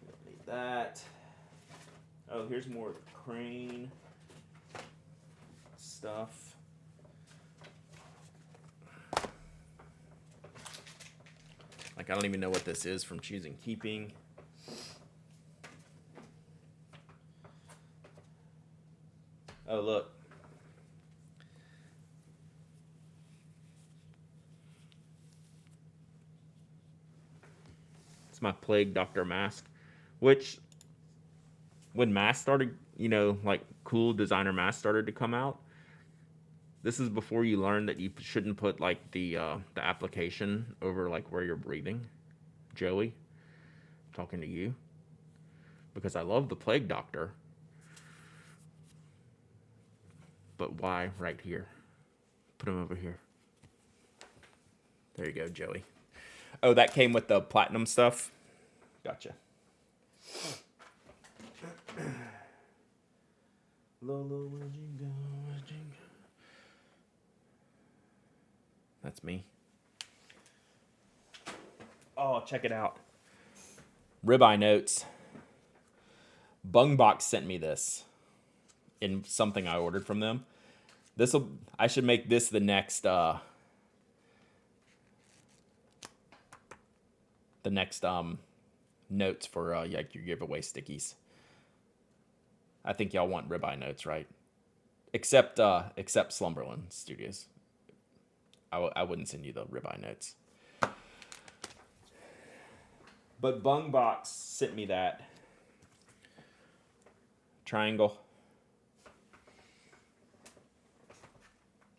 Speaker 1: Don't need that. Oh, here's more Crane stuff. Like, I don't even know what this is from Choosing Keeping. Oh, look. It's my Plague Doctor mask, which when masks started, you know, like cool designer masks started to come out, this is before you learned that you shouldn't put like the application over like where you're breathing. Joey, I'm talking to you, because I love the Plague Doctor. But why right here? Put him over here. There you go, Joey. Oh, that came with the platinum stuff? Gotcha. Lolo, where'd you go? Where'd you go? That's me. Oh, check it out. Ribeye Notes. Bungbox sent me this in something I ordered from them. I should make this the next notes for like your giveaway stickies. I think y'all want Ribeye Notes, right? Except Slumberland Studios. I wouldn't send you the Ribeye Notes. But Bungbox sent me that triangle.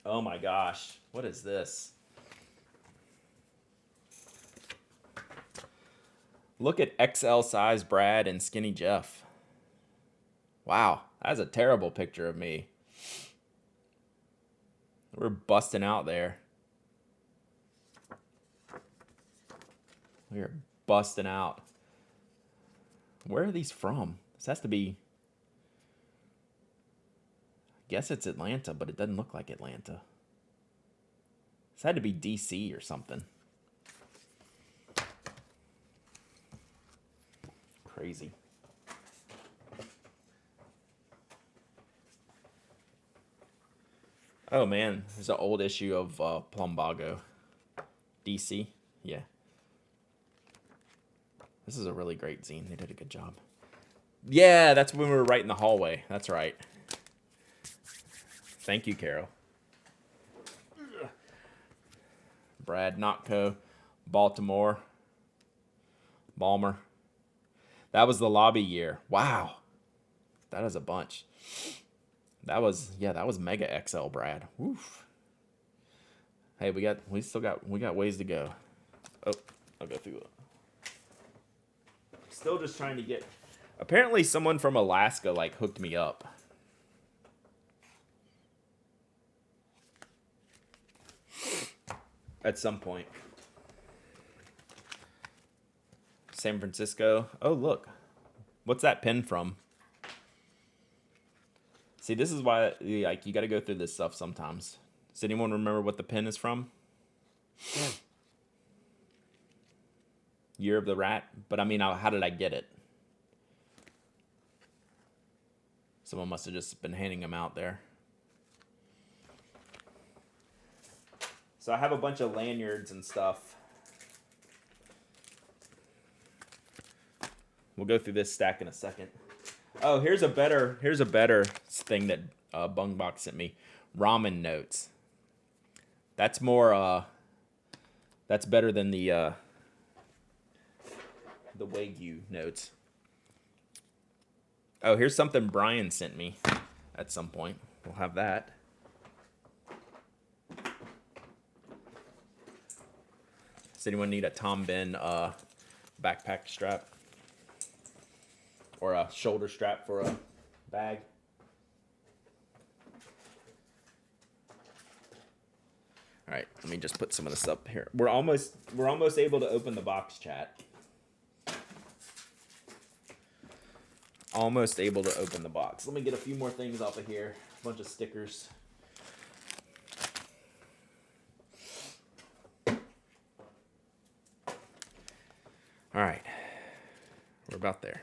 Speaker 1: Oh my gosh, what is this? Look at XL size Brad and skinny Jeff. Wow, that's a terrible picture of me. We're busting out there. We're busting out. Where are these from? This has to be... I guess it's Atlanta, but it doesn't look like Atlanta. This had to be DC or something. Crazy. Oh man, there's an old issue of Plumbago. DC, yeah. This is a really great zine. They did a good job. Yeah, that's when we were right in the hallway. That's right. Thank you, Carol. Brad Notco, Baltimore, Balmer. That was the lobby year. Wow, that is a bunch. That was Mega XL, Brad. Woof. Hey, we got ways to go. Oh, I'll go through it. Still just trying to get. Apparently, someone from Alaska like hooked me up. At some point. San Francisco. Oh, look. What's that pen from? See, this is why like you got to go through this stuff sometimes. Does anyone remember what the pin is from? Year of the Rat. But I mean, how did I get it? Someone must have just been handing them out there. So I have a bunch of lanyards and stuff. We'll go through this stack in a second. Oh, here's a better thing that Bungbox sent me. Ramen notes. That's more that's better than the Wagyu notes. Oh, here's something Brian sent me at some point. We'll have that. Does anyone need a Tom Ben backpack strap? Or a shoulder strap for a bag? All right, let me just put some of this up here. We're almost able to open the box, chat. Almost able to open the box. Let me get a few more things off of here. A bunch of stickers. All right. We're about there.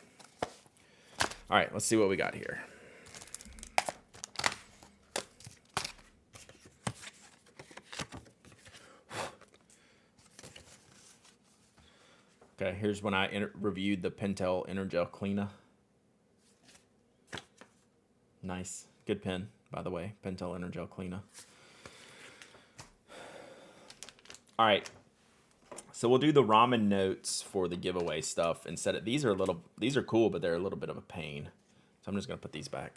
Speaker 1: All right, let's see what we got here. Okay, here's when I reviewed the Pentel Energel Cleaner. Nice. Good pen, by the way. Pentel Energel Cleaner. All right. So we'll do the ramen notes for the giveaway stuff instead of these are cool, but they're a little bit of a pain. So I'm just gonna put these back.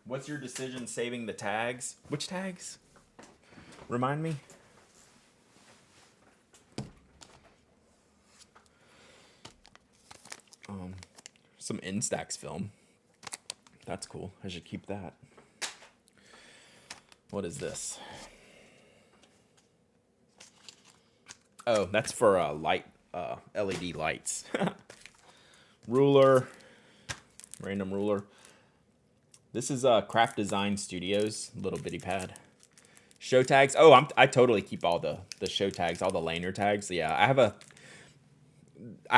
Speaker 1: What's your decision saving the tags? Which tags? Remind me. Some Instax film. That's cool. I should keep that. What is this? Oh, that's for light, LED lights. Ruler, random ruler. This is Craft Design Studios, little bitty pad. Show tags. Oh, I totally keep all the show tags, all the lanyard tags. Yeah, I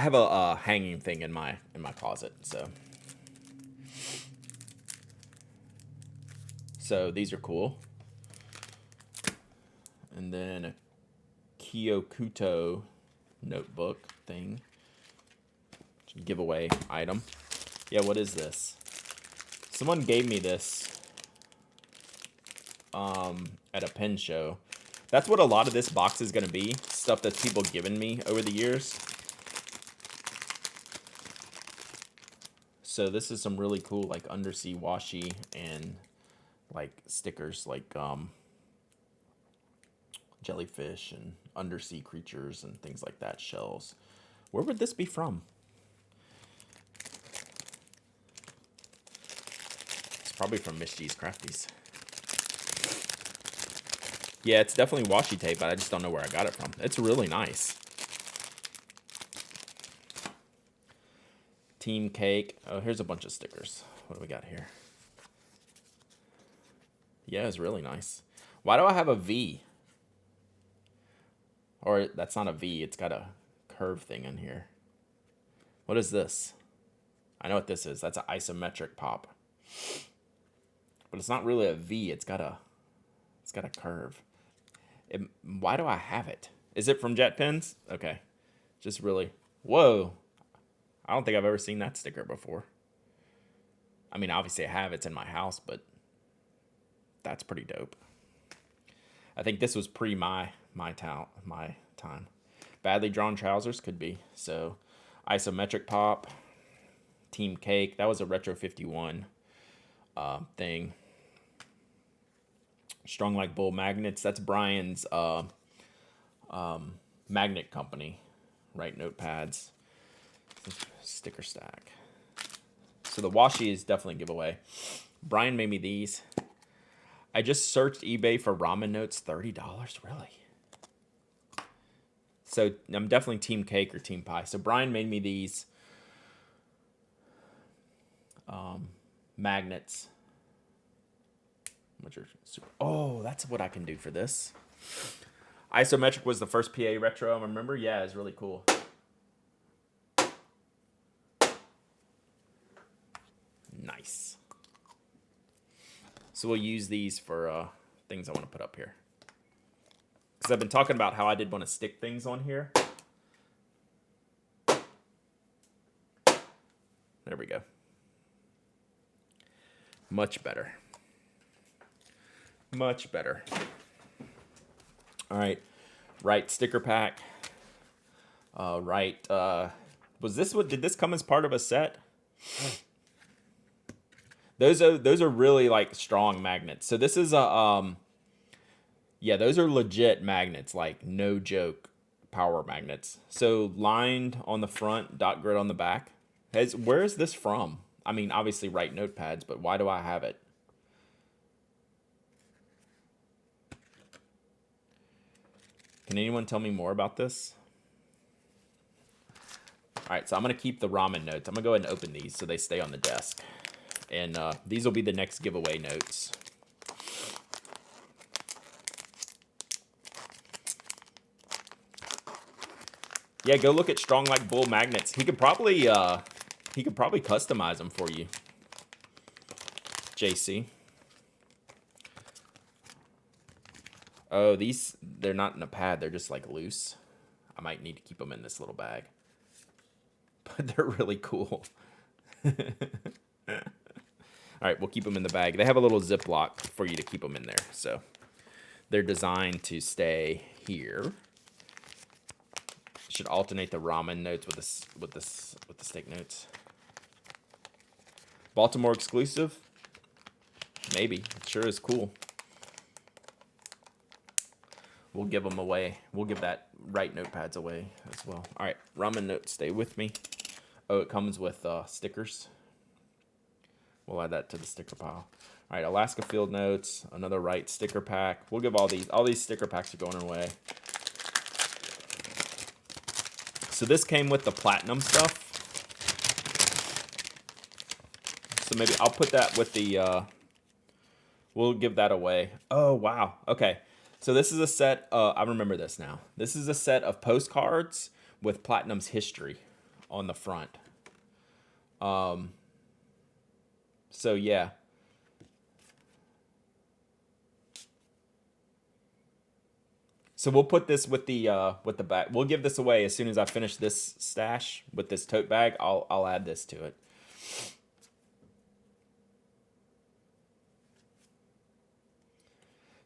Speaker 1: have a hanging thing in my closet. So these are cool. And then a Kyokuto notebook thing. Giveaway item. Yeah, what is this? Someone gave me this at a pen show. That's what a lot of this box is going to be. Stuff that people given me over the years. So this is some really cool like undersea washi and like stickers like jellyfish and undersea creatures and things like that, shells. Where would this be from? It's probably from Miss G's Crafties. Yeah, it's definitely washi tape, but I just don't know where I got it from. It's really nice. Team Cake. Oh, here's a bunch of stickers. What do we got here? Yeah, it's really nice. Why do I have a V? Or that's not a V. It's got a curve thing in here. What is this? I know what this is. That's an isometric pop. But it's not really a V. It's got a curve. Why do I have it? Is it from Jet Pens? Okay. Just really. Whoa. I don't think I've ever seen that sticker before. I mean, obviously I have. It's in my house, but that's pretty dope. I think this was pre my time. Badly drawn trousers could be. So, isometric pop, Team Cake. That was a Retro 51 thing. Strong Like Bull magnets. That's Brian's magnet company. Right, notepads. Sticker stack. So the washi is definitely a giveaway. Brian made me these. I just searched eBay for ramen notes. $30, really? So I'm definitely Team Cake or Team Pie. So Brian made me these magnets. Which are super. Oh, that's what I can do for this. Isometric was the first PA retro I remember. Yeah, it's really cool. Nice. So we'll use these for things I want to put up here. Because I've been talking about how I did want to stick things on here. There we go. Much better. Much better. All right. Right sticker pack. Right. Was this what? Did this come as part of a set? Those are really like strong magnets. So this is a yeah, those are legit magnets, like no joke power magnets. So lined on the front, dot grid on the back. Where is this from? I mean, obviously Write notepads, but why do I have it? Can anyone tell me more about this? All right, so I'm going to keep the ramen notes. I'm going to go ahead and open these so they stay on the desk. And these will be the next giveaway notes. Yeah, go look at Strong Like Bull magnets. He could probably customize them for you, JC. Oh, they're not in a pad. They're just like loose. I might need to keep them in this little bag. But they're really cool. All right, we'll keep them in the bag. They have a little Ziploc for you to keep them in there. So they're designed to stay here. Should alternate the ramen notes with the steak notes. Baltimore exclusive? Maybe. It sure is cool. We'll give them away. We'll give that Write notepads away as well. All right, ramen notes, stay with me. Oh, it comes with stickers. We'll add that to the sticker pile. All right, Alaska Field Notes, another Write sticker pack. We'll give all these sticker packs are going away. So this came with the platinum stuff. So maybe I'll put that with the, we'll give that away. Oh, wow. Okay. So this is a set, I remember this now. This is a set of postcards with Platinum's history on the front. So yeah. So we'll put this with the bag. We'll give this away as soon as I finish this stash with this tote bag. I'll add this to it.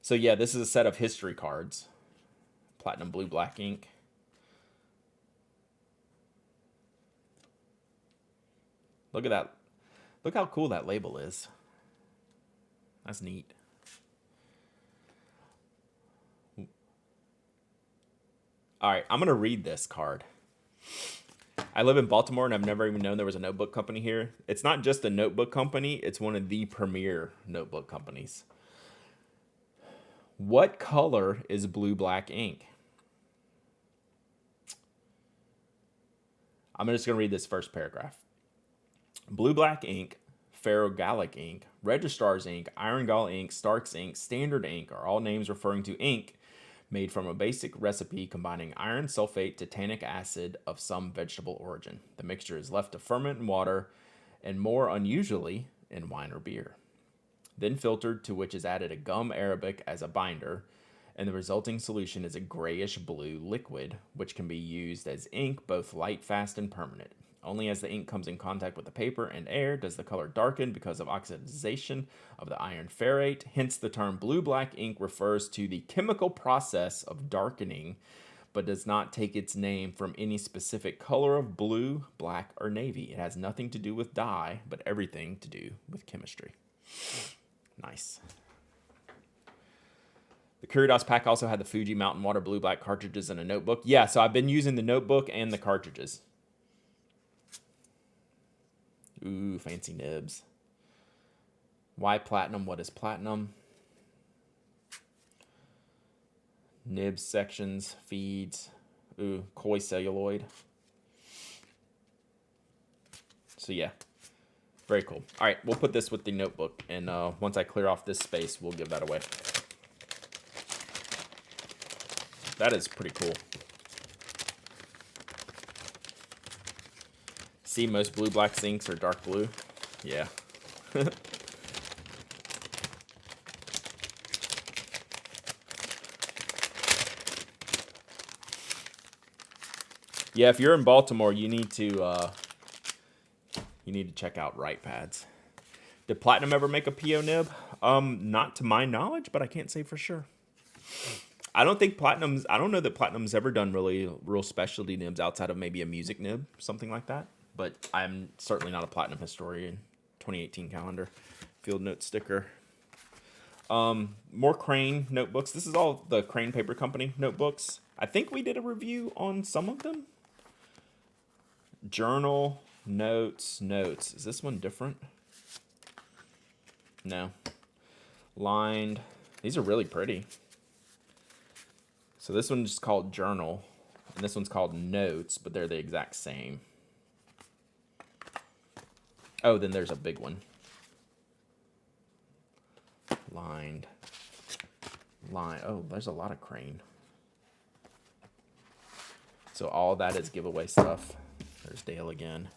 Speaker 1: So yeah, this is a set of history cards. Platinum blue black ink. Look at that. Look how cool that label is. That's neat. All right, I'm going to read this card. I live in Baltimore, and I've never even known there was a notebook company here. It's not just a notebook company. It's one of the premier notebook companies. What color is blue black ink? I'm just going to read this first paragraph. Blue black ink, ferrogallic ink, registrar's ink, iron gall ink, Stark's ink, standard ink are all names referring to ink made from a basic recipe combining iron sulfate to tannic acid of some vegetable origin. The mixture is left to ferment in water and more unusually in wine or beer. Then filtered, to which is added a gum arabic as a binder, and the resulting solution is a grayish blue liquid, which can be used as ink, both light, fast, and permanent. Only as the ink comes in contact with the paper and air does the color darken because of oxidization of the iron ferrate. Hence, the term blue-black ink refers to the chemical process of darkening, but does not take its name from any specific color of blue, black, or navy. It has nothing to do with dye, but everything to do with chemistry. Nice. The Curidas pack also had the Fuji Mountain Water Blue Black cartridges and a notebook. Yeah, so I've been using the notebook and the cartridges. Ooh, fancy nibs. Why platinum? What is platinum? Nibs sections, feeds. Ooh, koi celluloid. So yeah. Very cool. All right, we'll put this with the notebook, and once I clear off this space, we'll give that away. That is pretty cool. See, most blue black inks are dark blue. Yeah. Yeah, if you're in Baltimore, you need to check out Right Pads. Did Platinum ever make a PO nib? Not to my knowledge, but I can't say for sure. I don't know that Platinum's ever done real specialty nibs outside of maybe a music nib, something like that. But I'm certainly not a Platinum historian. 2018 calendar, field note sticker. More Crane notebooks. This is all the Crane Paper Company notebooks. I think we did a review on some of them. Journal, notes. Is this one different? No. Lined. These are really pretty. So this one's called Journal, and this one's called Notes, but they're the exact same. Oh, then there's a big one. Lined. Oh, there's a lot of Crane. So all that is giveaway stuff. There's Dale again.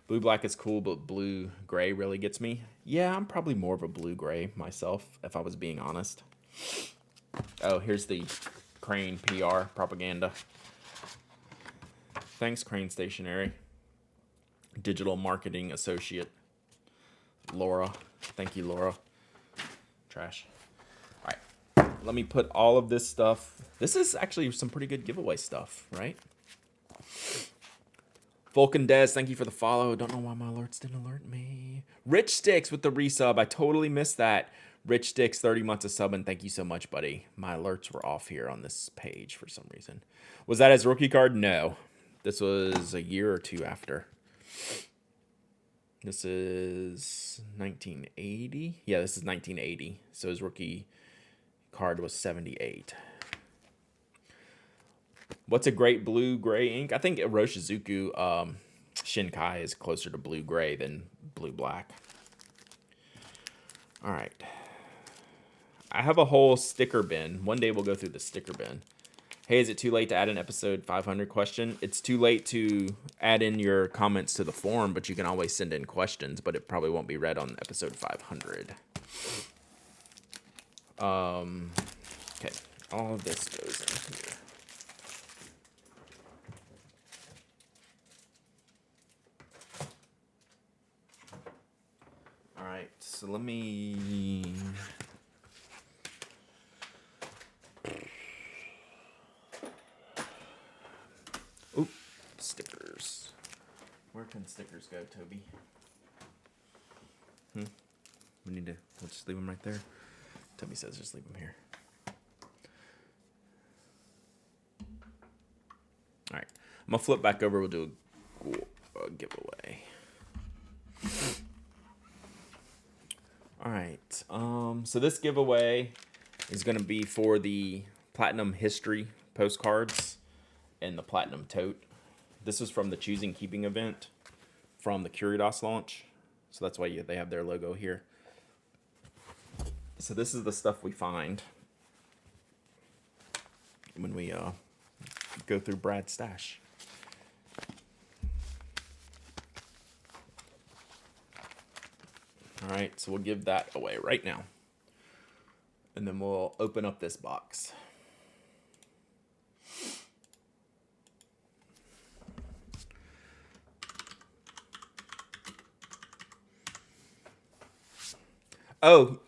Speaker 1: Blue black is cool, but blue gray really gets me. Yeah, I'm probably more of a blue gray myself, if I was being honest. Oh, here's the Crane PR propaganda. Thanks, Crane Stationery. Digital marketing associate, Laura. Thank you, Laura. Trash. All right, let me put all of this stuff. This is actually some pretty good giveaway stuff, right? Vulcan Des, thank you for the follow. Don't know why my alerts didn't alert me. Rich Sticks with the resub. I totally missed that. Rich Sticks, 30 months of subbing. Thank you so much, buddy. My alerts were off here on this page for some reason. Was that his rookie card? No. This was a year or two after. This is 1980. Yeah, this is 1980. So his rookie card was 78. What's a great blue-gray ink? I think Iroshizuku Shinkai is closer to blue-gray than blue-black. All right. I have a whole sticker bin. One day we'll go through the sticker bin. Hey, is it too late to add an episode 500 question? It's too late to add in your comments to the forum, but you can always send in questions, but it probably won't be read on episode 500. Okay, all of this goes in here. All right, so let me... Oop, stickers. Where can stickers go, Toby? We need to, we'll just leave them right there. Toby says just leave them here. All right, I'm gonna flip back over. We'll do a giveaway. All right, so this giveaway is gonna be for the Platinum History postcards and the Platinum Tote. This is from the Choosing Keeping event from the Curios launch. So that's why they have their logo here. So this is the stuff we find when we go through Brad's stash. All right, so we'll give that away right now. And then we'll open up this box. Oh,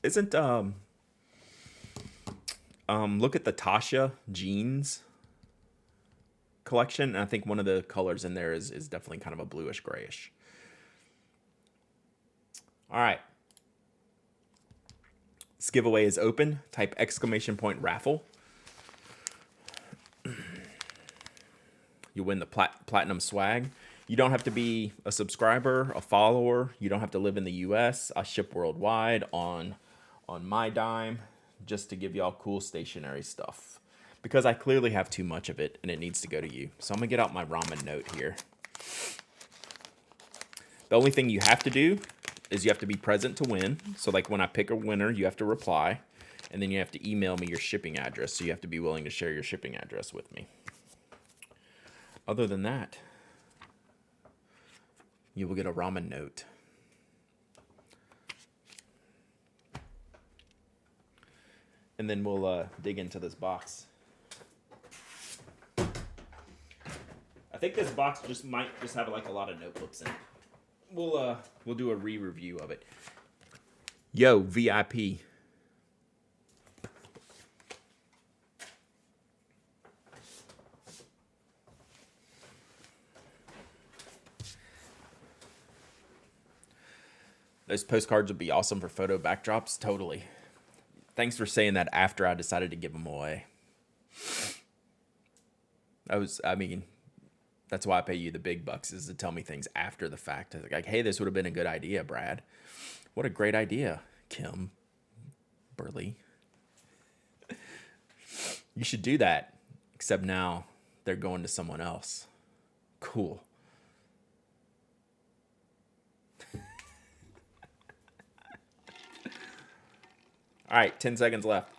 Speaker 1: isn't look at the Tasha jeans collection. And I think one of the colors in there is definitely kind of a bluish grayish. All right. This giveaway is open. Type !raffle. You win the platinum swag. You don't have to be a subscriber, a follower. You don't have to live in the US. I ship worldwide on my dime just to give y'all cool stationery stuff. Because I clearly have too much of it and it needs to go to you. So I'm going to get out my ramen note here. The only thing you have to do is you have to be present to win. So like when I pick a winner, you have to reply, and then you have to email me your shipping address. So you have to be willing to share your shipping address with me. Other than that, you will get a ramen note. And then we'll dig into this box. I think this box might have like a lot of notebooks in it. We'll do a re-review of it. Yo, VIP. Those postcards would be awesome for photo backdrops. Totally. Thanks for saying that after I decided to give them away. I mean, that's why I pay you the big bucks, is to tell me things after the fact. Like, hey, this would have been a good idea, Brad. What a great idea, Kim Burley. You should do that. Except now they're going to someone else. Cool. All right, 10 seconds left.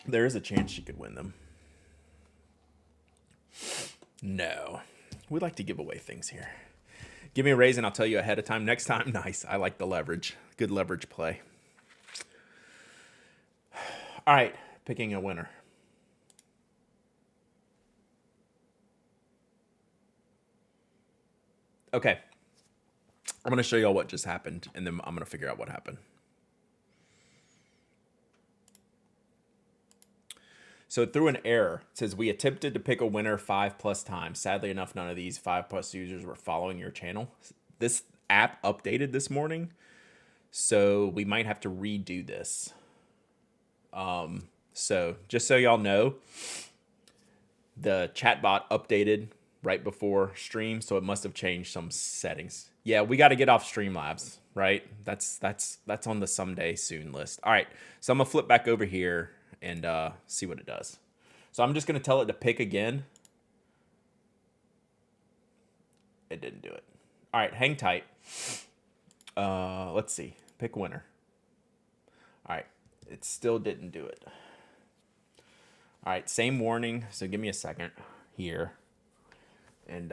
Speaker 1: There is a chance she could win them. No. We like to give away things here. Give me a raise and I'll tell you ahead of time. Next time, nice. I like the leverage. Good leverage play. All right, picking a winner. Okay. I'm going to show y'all what just happened, and then I'm going to figure out what happened. So through an error, it says we attempted to pick a winner 5+ times. Sadly enough, none of these 5+ users were following your channel. This app updated this morning, so we might have to redo this. So just so y'all know, the chatbot updated right before stream, so it must have changed some settings. Yeah, we got to get off Streamlabs, right? That's on the someday soon list. All right, so I'm gonna flip back over here and see what it does. So I'm just gonna tell it to pick again. It didn't do it. All right, hang tight. Let's see, pick winner. All right, it still didn't do it. All right, same warning. So give me a second here. And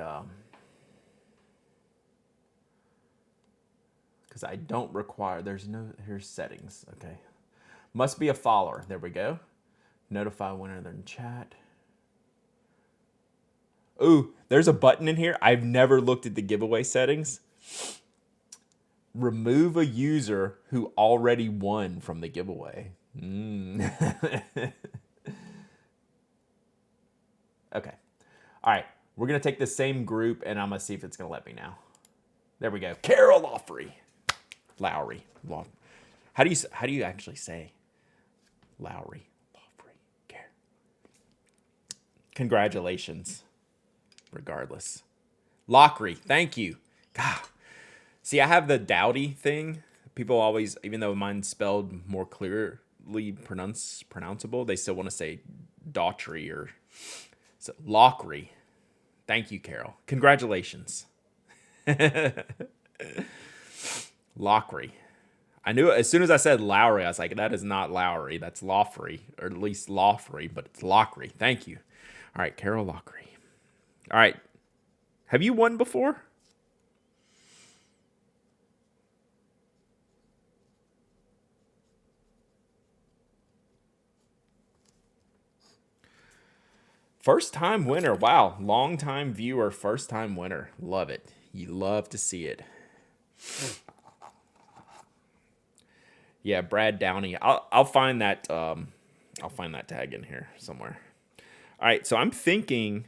Speaker 1: because I don't require, here's settings. Okay. Must be a follower. There we go. Notify winner in chat. Ooh, there's a button in here. I've never looked at the giveaway settings. Remove a user who already won from the giveaway. Okay. All right. We're going to take the same group, and I'm going to see if it's going to let me now. There we go. Carol Lowry. How do you actually say Lowry? Congratulations. Regardless. Lockery. Thank you. God. See, I have the Dowdy thing. People always, even though mine's spelled more clearly pronounceable, they still want to say Daughtry or so, Lockery. Thank you, Carol. Congratulations. Lockery. I knew as soon as I said Lowry, I was like, that is not Lowry. That's Lawfrey, or at least Lawfrey, but it's Lockery. Thank you. All right, Carol Lockery. All right. Have you won before? First time winner. Wow. Long time viewer, first time winner. Love it. You love to see it. Yeah, Brad Downey. I'll find that tag in here somewhere. All right, so I'm thinking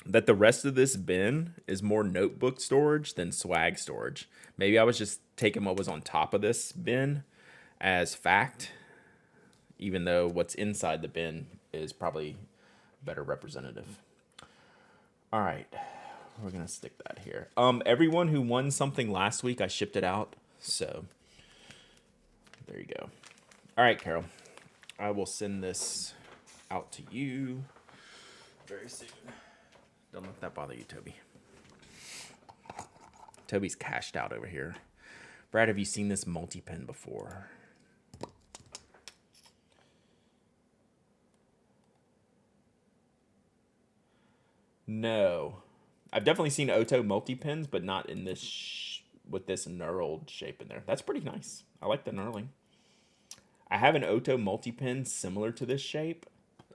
Speaker 1: that the rest of this bin is more notebook storage than swag storage. Maybe I was just taking what was on top of this bin as fact, even though what's inside the bin is probably better representative. All right, we're gonna stick that here. Everyone who won something last week, I shipped it out, so there you go. All right, Carol, I will send this out to you very soon. Don't let that bother you, Toby. Toby's cashed out over here. Brad, have you seen this multi-pen before? No. I've definitely seen Oto multi-pens, but not in this with this knurled shape in there. That's pretty nice. I like the knurling. I have an Oto multi-pen similar to this shape.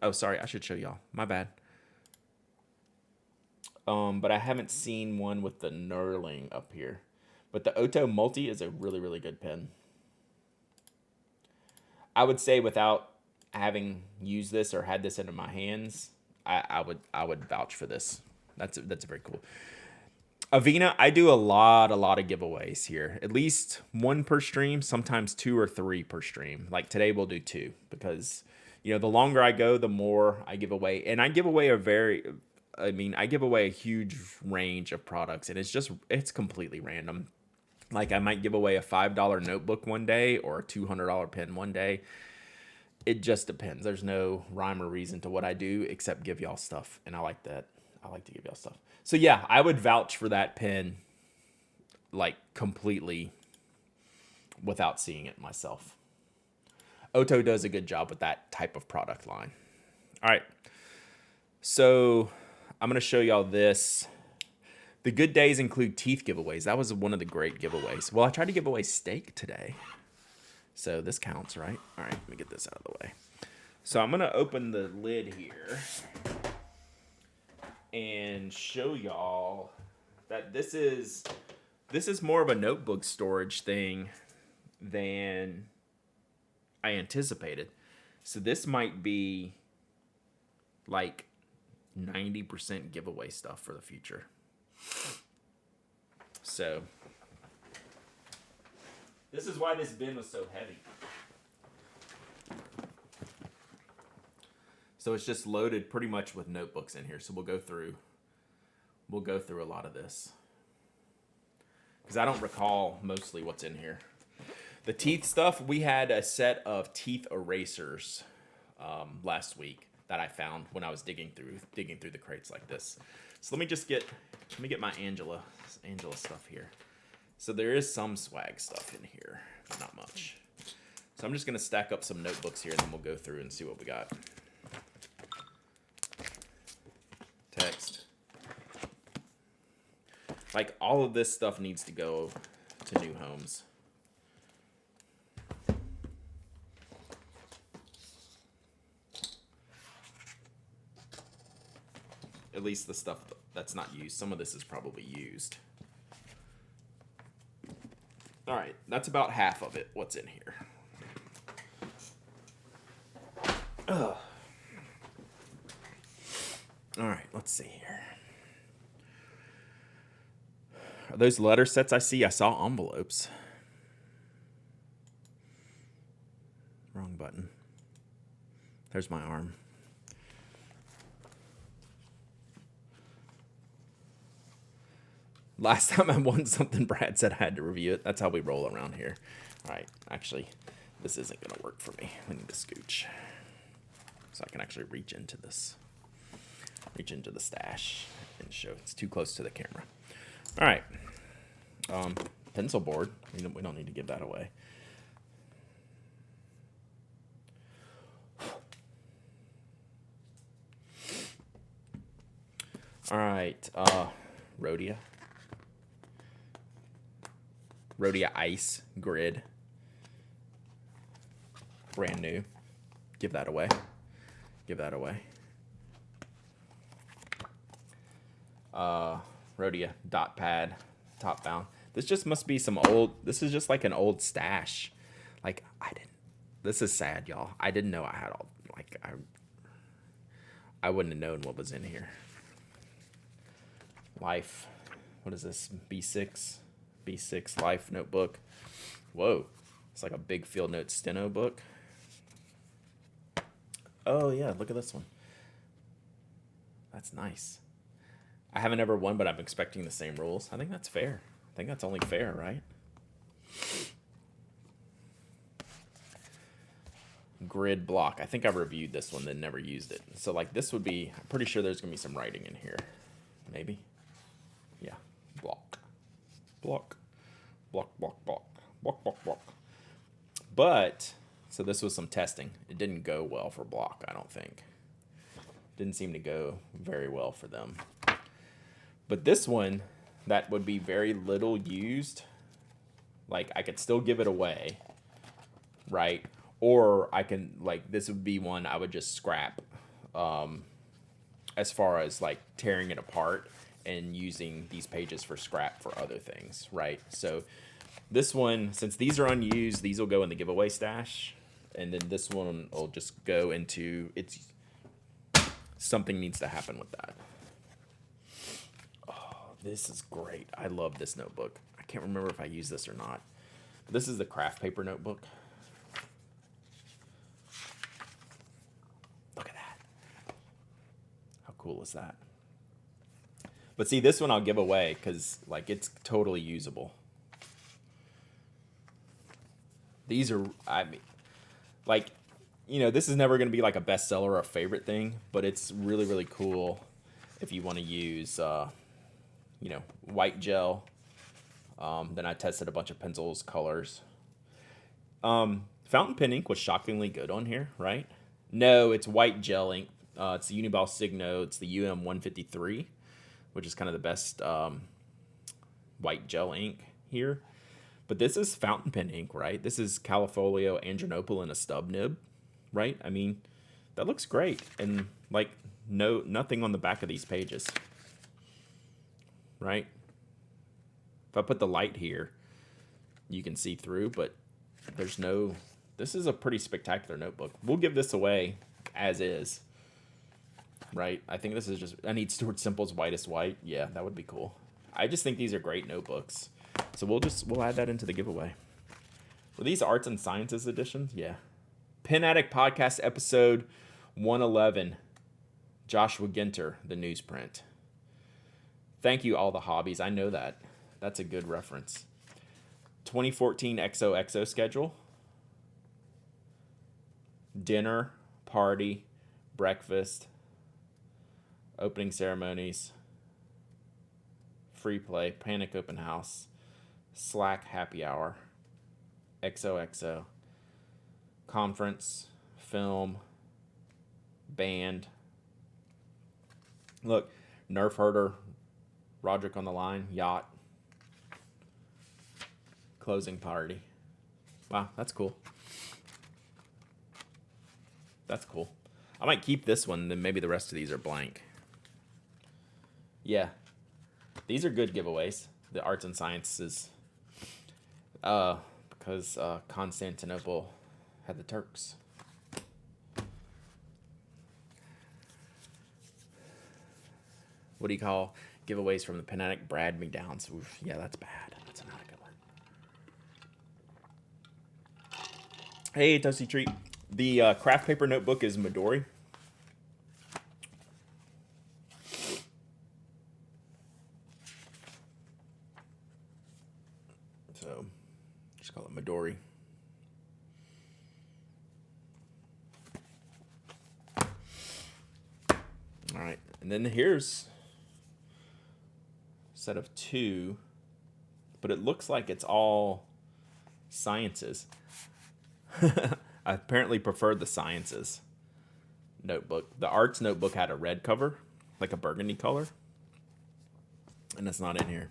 Speaker 1: Oh, sorry, I should show y'all. My bad. But I haven't seen one with the knurling up here. But the Oto multi is a really, really good pen. I would say without having used this or had this into my hands, I would vouch for this. That's very cool. Avena, I do a lot of giveaways here. At least one per stream, sometimes 2 or 3 per stream. Like today we'll do 2 because, you know, the longer I go, the more I give away. And I give away I give away a huge range of products, and it's completely random. Like I might give away a $5 notebook one day or a $200 pen one day. It just depends. There's no rhyme or reason to what I do except give y'all stuff, and I like that. I like to give y'all stuff. So yeah, I would vouch for that pen like completely without seeing it myself. Oto does a good job with that type of product line. All right. So I'm going to show y'all this. The good days include teeth giveaways. That was one of the great giveaways. Well, I tried to give away steak today. So this counts, right? All right, let me get this out of the way. So I'm going to open the lid here and show y'all that this is more of a notebook storage thing than I anticipated. So this might be like 90% giveaway stuff for the future. So this is why this bin was so heavy. So it's just loaded pretty much with notebooks in here. So we'll go through a lot of this because I don't recall mostly what's in here. The teeth stuff, we had a set of teeth erasers last week that I found when I was digging through the crates like this. So let me get my Angela stuff here. So there is some swag stuff in here, but not much. So I'm just gonna stack up some notebooks here and then we'll go through and see what we got. Text. Like all of this stuff needs to go to new homes. At least the stuff that's not used. Some of this is probably used. All right, that's about half of it, what's in here. Ugh. All right, let's see here. Are those letter sets I see? I saw envelopes. Wrong button. There's my arm. Last time I won something, Brad said I had to review it. That's how we roll around here. All right, actually, this isn't going to work for me. I need to scooch so I can actually reach into this. Reach into the stash and show. It's too close to the camera. All right. Pencil board. We don't need to give that away. All right. Rhodia. Rhodia Ice Grid. Brand new. Give that away. Give that away. Rhodia Dot Pad Top Bound. This just must be some old. This is just like an old stash. Like this is sad, y'all. I didn't know I had all. Like I wouldn't have known what was in here. Life. What is this? B6 Life notebook. Whoa. It's like a big field note steno book. Oh yeah, look at this one. That's nice. I haven't ever won, but I'm expecting the same rules. I think that's fair. I think that's only fair, right? Grid block. I think I reviewed this one, then never used it. So like this would be, I'm pretty sure there's gonna be some writing in here. maybe. Yeah, block, block, block, block, block, block, block, block. But, so this was some testing. It didn't go well for block, I don't think. Didn't seem to go very well for them. But this one, that would be very little used. Like, I could still give it away, right? Or I can, like, this would be one I would just scrap, as far as, like, tearing it apart and using these pages for scrap for other things, right? So this one, since these are unused, these will go in the giveaway stash. And then this one will just go into, something needs to happen with that. Oh, this is great. I love this notebook. I can't remember if I use this or not. This is the craft paper notebook. Look at that. How cool is that? But see, this one I'll give away because, like, it's totally usable. These are, I mean, like, this is never going to be like a bestseller or a favorite thing, but it's really, really cool if you want to use, white gel. Then I tested a bunch of pencils, colors. Fountain pen ink was shockingly good on here, right? No, it's white gel ink. It's the Uniball Signo. It's the UM153, which is kind of the best white gel ink here. But this is fountain pen ink, right? This is Califolio Andronopal in a stub nib, right? I mean, that looks great. And, like, nothing on the back of these pages, right? If I put the light here, you can see through, but this is a pretty spectacular notebook. We'll give this away as is, right? I think this is just, I need Stuart Simple's Whitest White. Yeah, that would be cool. I just think these are great notebooks. So we'll add that into the giveaway. Were these Arts and Sciences editions? Yeah. Pen Addict Podcast episode 111. Joshua Ginter, the newsprint. Thank you, All the Hobbies. I know that. That's a good reference. 2014 XOXO schedule. Dinner, party, breakfast, opening ceremonies, free play, Panic Open House, Slack Happy Hour, XOXO, conference, film, band. Look, Nerf Herder, Roderick on the Line, yacht, closing party. Wow, that's cool. That's cool. I might keep this one, then maybe the rest of these are blank. Yeah. These are good giveaways. The Arts and Sciences. Because Constantinople had the Turks. What do you call giveaways from the Pen Addict? Brad me down. So yeah, that's bad. That's not a good one. Hey, Toasty Treat. The craft paper notebook is Midori. So, just call it Midori. All right, and then here's a set of two, but it looks like it's all sciences. I apparently preferred the sciences notebook. The arts notebook had a red cover, like a burgundy color, and it's not in here.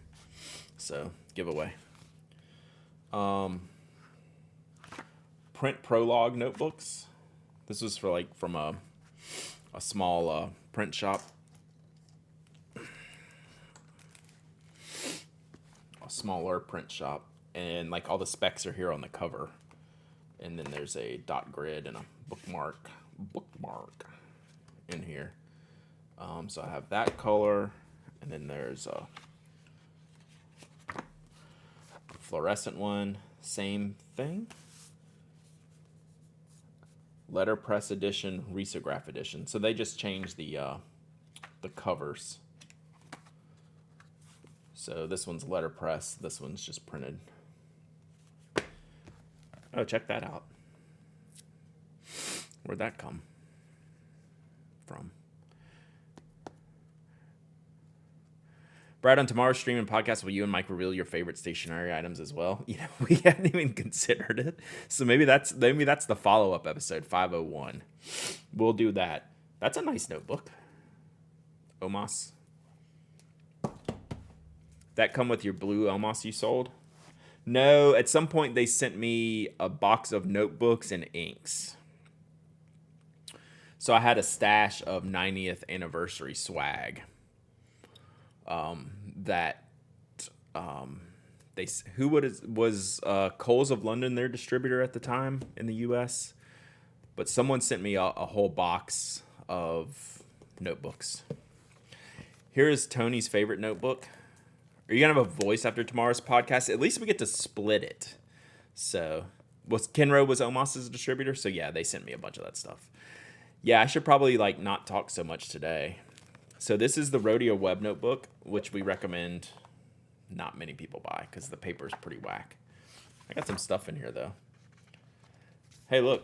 Speaker 1: So, giveaway. Print Prologue notebooks. This was from a small print shop. A smaller print shop. And like all the specs are here on the cover. And then there's a dot grid and a bookmark in here. So I have that color, and then there's a fluorescent one, same thing. Letterpress edition, risograph edition. So they just changed the covers. So this one's letterpress, this one's just printed. Oh, check that out. Where'd that come from? Brad, on tomorrow's stream and podcast, will you and Mike reveal your favorite stationery items as well? We hadn't even considered it. So maybe that's the follow-up episode, 501. We'll do that. That's a nice notebook. Omos. That come with your blue Omos you sold? No, at some point they sent me a box of notebooks and inks. So I had a stash of 90th anniversary swag. Was Coles of London their distributor at the time in the U.S.? But someone sent me a whole box of notebooks. Here is Tony's favorite notebook. Are you gonna have a voice after tomorrow's podcast? At least we get to split it. So, Kenro was Omos's distributor, so yeah, they sent me a bunch of that stuff. Yeah, I should probably not talk so much today. So this is the Rhodia Web Notebook, which we recommend not many people buy because the paper is pretty whack. I got some stuff in here though. Hey, look.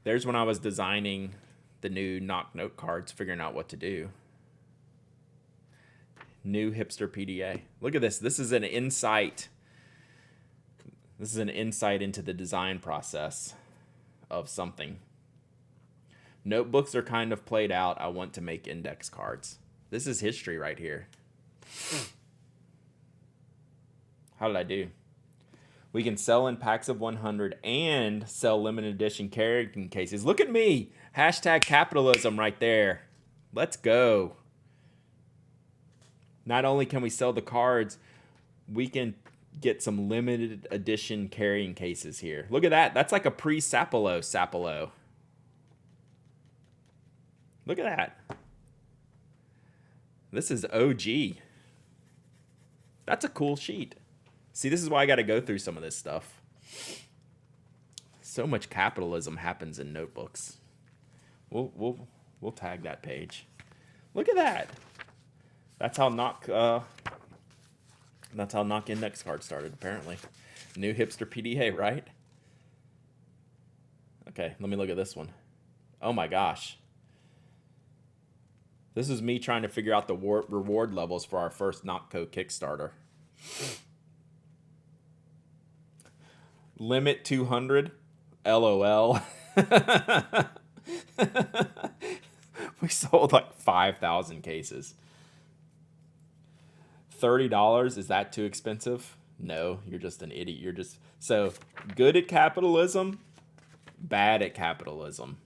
Speaker 1: There's when I was designing the new Knock note cards, figuring out what to do. New hipster PDA. Look at this. This is an insight. This is an insight into the design process of something. Notebooks are kind of played out. I want to make index cards. This is history right here. How did I do? We can sell in packs of 100 and sell limited edition carrying cases. Look at me. Hashtag capitalism right there. Let's go. Not only can we sell the cards, we can get some limited edition carrying cases here. Look at that. That's like a pre-Sapelo. Look at that. This is OG. That's a cool sheet. See, this is why I got to go through some of this stuff. So much capitalism happens in notebooks. We'll tag that page. Look at that. That's how Knock index cards started, apparently. New hipster PDA, right? Okay, let me look at this one. Oh my gosh. This is me trying to figure out the reward levels for our first Knockco Kickstarter. Limit 200. LOL. We sold like 5,000 cases. $30, is that too expensive? No, you're just an idiot. You're just so good at capitalism, bad at capitalism.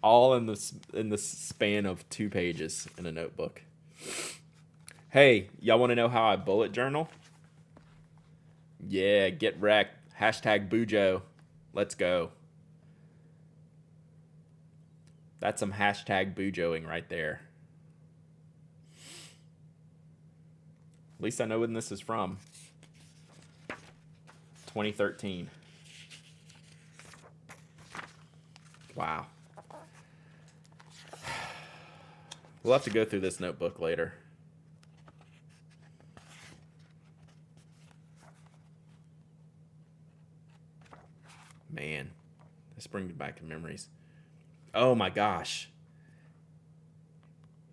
Speaker 1: All in the span of 2 pages in a notebook. Hey, y'all want to know how I bullet journal? Yeah, get wrecked. Hashtag Bujo. Let's go. That's some hashtag Bujoing right there. At least I know when this is from. 2013. Wow. We'll have to go through this notebook later. Man, this brings back memories. Oh my gosh.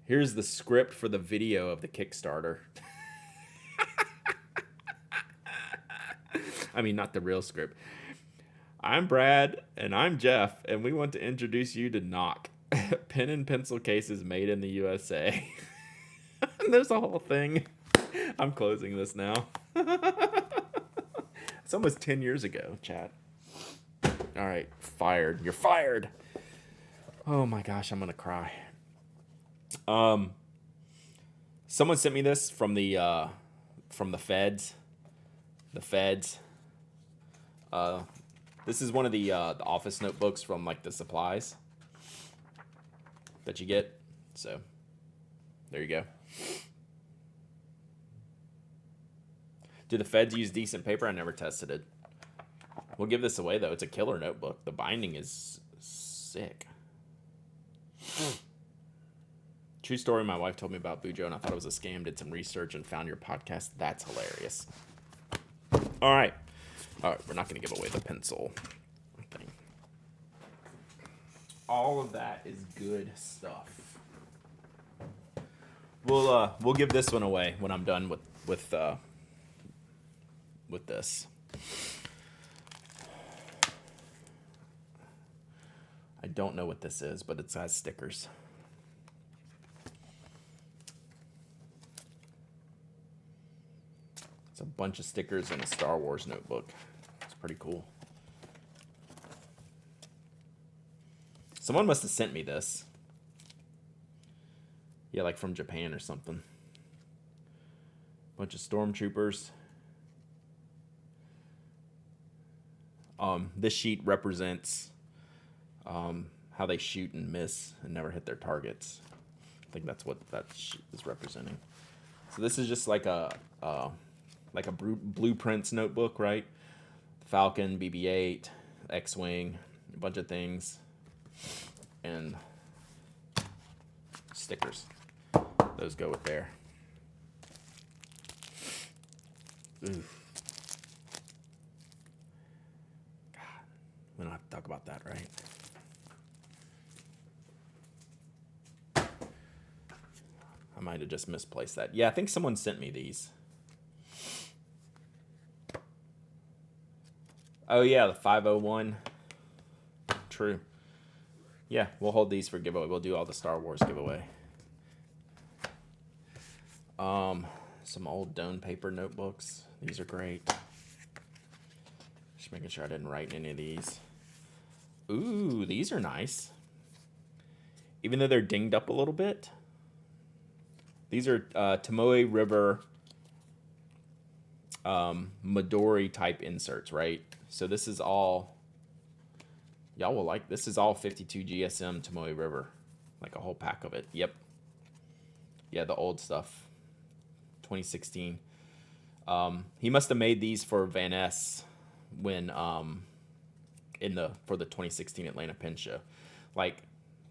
Speaker 1: Here's the script for the video of the Kickstarter. I mean, not the real script. I'm Brad, and I'm Jeff, and we want to introduce you to Knock. Pen and pencil cases made in the USA. There's a whole thing. I'm closing this now. It's almost 10 years ago, chat. All right, fired. You're fired. Oh my gosh, I'm gonna cry. Someone sent me this from the feds. The feds. This is one of the office notebooks from like the supplies that you get. So there you go. Do the feds use decent paper? I never tested it. We'll give this away though. It's a killer notebook. The binding is sick. True story. My wife told me about Bujo and I thought it was a scam. Did some research and found your podcast. That's hilarious. All right. We're not going to give away the pencil thing. All of that is good stuff. We'll give this one away when I'm done with this. I don't know what this is, but it has stickers. It's a bunch of stickers in a Star Wars notebook. It's pretty cool. Someone must have sent me this. Yeah, like from Japan or something. Bunch of stormtroopers. This sheet represents how they shoot and miss and never hit their targets. I think that's what that sheet is representing. So this is just like a blueprints notebook, right? Falcon, BB-8, X-Wing, a bunch of things, and stickers. Those go with there. Ooh. God, we don't have to talk about that, right? I might have just misplaced that. Yeah, I think someone sent me these. Oh, yeah, the 501. True. Yeah, we'll hold these for giveaway. We'll do all the Star Wars giveaway. Some old Doan paper notebooks. These are great. Just making sure I didn't write any of these. Ooh, these are nice. Even though they're dinged up a little bit. These are Tomoe River Midori type inserts, right? So this is all, y'all will like, this is all 52 GSM Tomoe River. Like a whole pack of it. Yep. Yeah, the old stuff. 2016. He must have made these for Van Ness when for the 2016 Atlanta Pen Show. Like,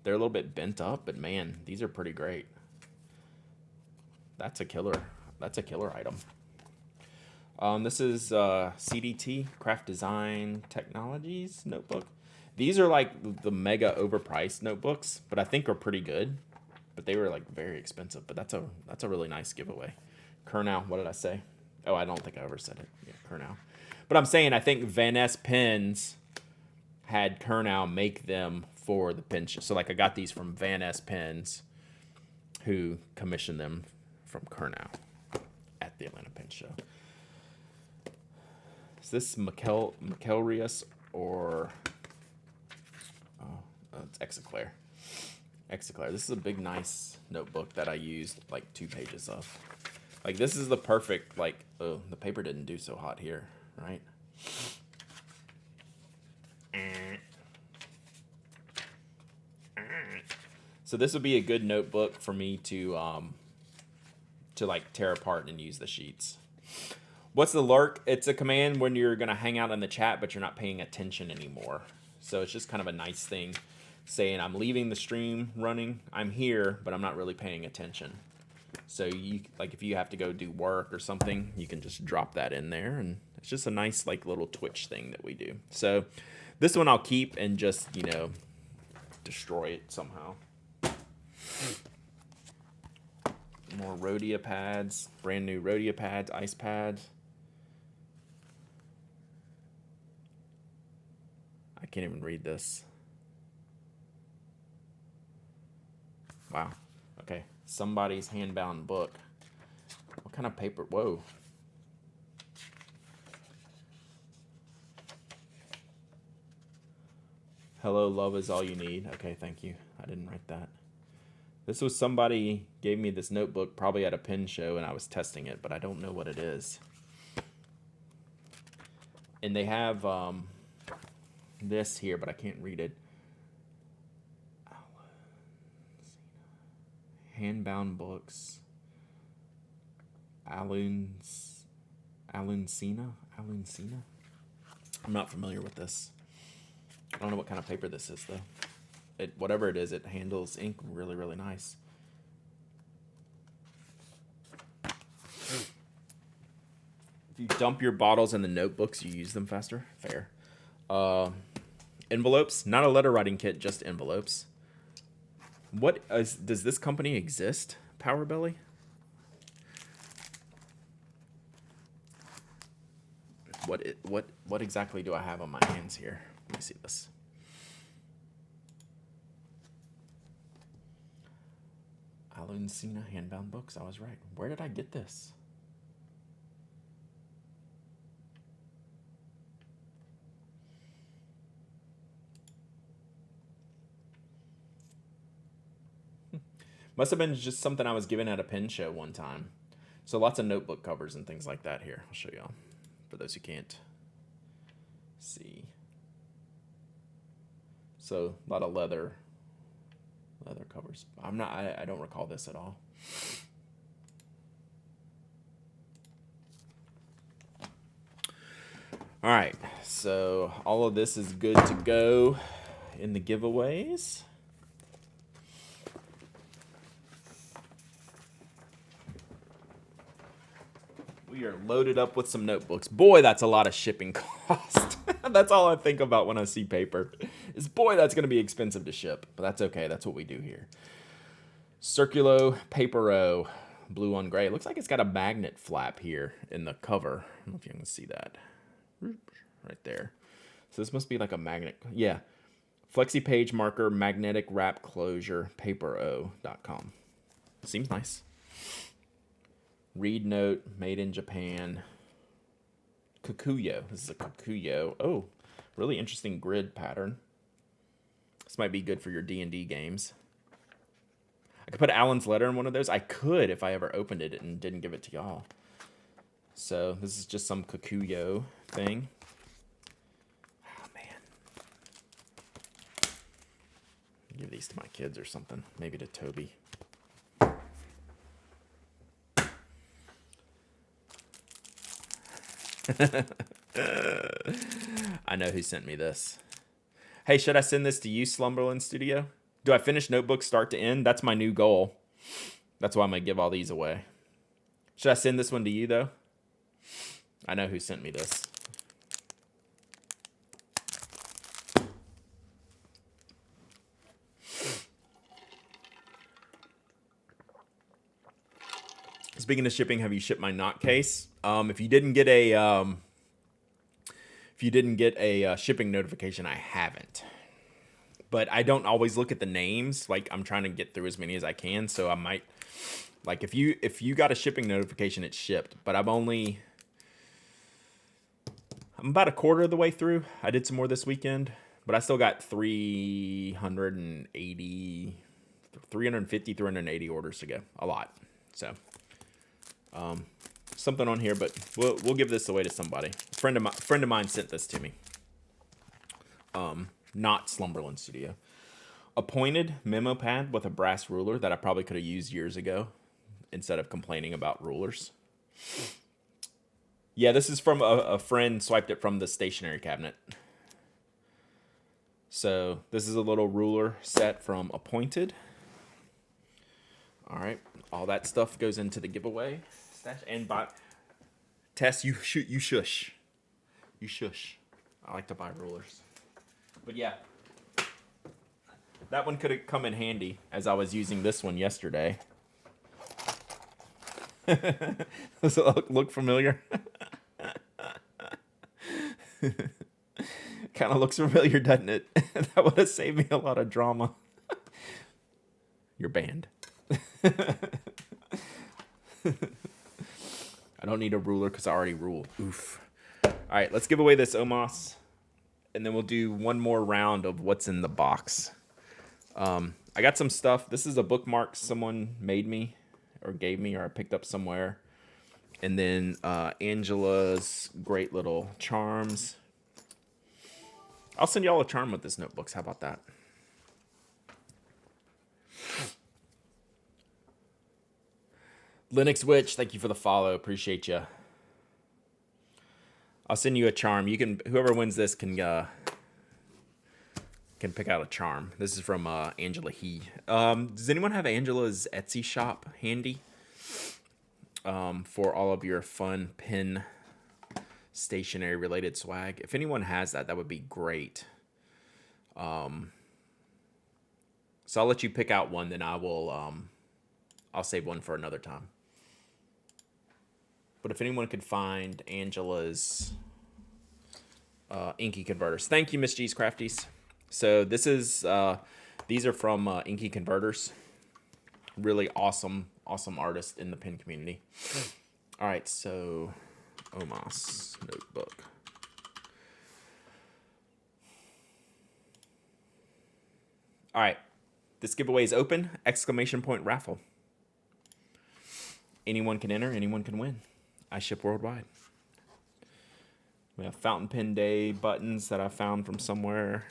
Speaker 1: they're a little bit bent up, but man, these are pretty great. That's a killer item. This is CDT, Craft Design Technologies notebook. These are like the mega overpriced notebooks, but I think are pretty good. But they were like very expensive. But that's a really nice giveaway. Kernow, what did I say? Oh, I don't think I ever said it. Yeah, Kernow. But I'm saying I think Van Ness Pens had Kernow make them for the pen show. So like I got these from Van Ness Pens, who commissioned them from Kernow at the Atlanta Pen Show. Is this McElreas or it's Exoclair? Exoclair. This is a big, nice notebook that I used like 2 pages of. Like this is the perfect, like, oh, the paper didn't do so hot here, right? So this would be a good notebook for me to like tear apart and use the sheets. What's the lurk? It's a command when you're gonna hang out in the chat, but you're not paying attention anymore. So it's just kind of a nice thing saying I'm leaving the stream running. I'm here, but I'm not really paying attention. So you, like, if you have to go do work or something, you can just drop that in there, and it's just a nice like little Twitch thing that we do. So this one I'll keep and just, you know, destroy it somehow. More Rhodia pads, brand new Rhodia pads, ice pads. I can't even read this. Wow. Okay. Somebody's hand-bound book. What kind of paper? Whoa. Hello, love is all you need. Okay, thank you. I didn't write that. This was somebody gave me this notebook probably at a pen show, and I was testing it, but I don't know what it is. And they have this here, but I can't read it. Handbound books. Aluncina. I'm not familiar with this. I don't know what kind of paper this is though. Whatever it is, it handles ink really, really nice. If you dump your bottles in the notebooks, you use them faster. Fair. Envelopes, not a letter writing kit, just envelopes. Does this company exist? Power Belly? What exactly do I have on my hands here? Let me see this. Aluncina Handbound Books. I was right. Where did I get this? Must have been just something I was given at a pen show one time. So lots of notebook covers and things like that here. I'll show y'all for those who can't see. So a lot of leather covers. I don't recall this at all. All right, so all of this is good to go in the giveaways. We are loaded up with some notebooks. Boy, that's a lot of shipping cost. That's all I think about when I see paper. Is boy, that's going to be expensive to ship. But that's okay. That's what we do here. Circulo Papero, blue on gray. It looks like it's got a magnet flap here in the cover. I don't know if you can see that. Right there. So this must be like a magnet. Yeah. Flexi page marker, magnetic wrap closure, papero.com. Seems nice. Reed note, made in Japan. Kikuyo. This is a Kikuyo. Oh, really interesting grid pattern. This might be good for your D&D games. I could put Alan's letter in one of those. I could if I ever opened it and didn't give it to y'all. So this is just some Kikuyo thing. Oh, man. Give these to my kids or something. Maybe to Toby. I know who sent me this. Hey, should I send this to you, Slumberland Studio? Do I finish notebooks start to end? That's my new goal. That's why I'm going to give all these away. Should I send this one to you, though? I know who sent me this. Speaking of shipping, have you shipped my knot case? If you didn't get a shipping notification, I haven't. But I don't always look at the names. Like, I'm trying to get through as many as I can, so I might, like, if you got a shipping notification, it's shipped. But I'm about a quarter of the way through. I did some more this weekend, but I still got 350, 380 orders to go. A lot. So, something on here, but we'll give this away to somebody. A friend of mine sent this to me. Not Slumberland Studio. A pointed memo pad with a brass ruler that I probably could have used years ago instead of complaining about rulers. Yeah, this is from a friend swiped it from the stationery cabinet. So this is a little ruler set from Appointed. All right, all that stuff goes into the giveaway. And buy. Tess, you shush. You shush. I like to buy rulers. But yeah, that one could have come in handy as I was using this one yesterday. Does it look familiar? Kind of looks familiar, doesn't it? That would have saved me a lot of drama. You're banned. I don't need a ruler because I already rule. Oof. All right, let's give away this Omos. And then we'll do one more round of what's in the box. I got some stuff. This is a bookmark someone made me or gave me or I picked up somewhere. And then Angela's great little charms. I'll send y'all a charm with this notebooks. How about that? Linux Witch, thank you for the follow. Appreciate you. I'll send you a charm. You can, whoever wins this can pick out a charm. This is from Angela He. Does anyone have Angela's Etsy shop handy? For all of your fun pen stationery related swag. If anyone has that, that would be great. So I'll let you pick out one, then I'll save one for another time. But if anyone could find Angela's Inky Converters. Thank you, Miss G's Crafties. So this is these are from Inky Converters. Really awesome artist in the pin community. All right, so Omas notebook. All right, this giveaway is open! Exclamation point raffle. Anyone can enter, anyone can win. I ship worldwide. We have fountain pen day buttons that I found from somewhere.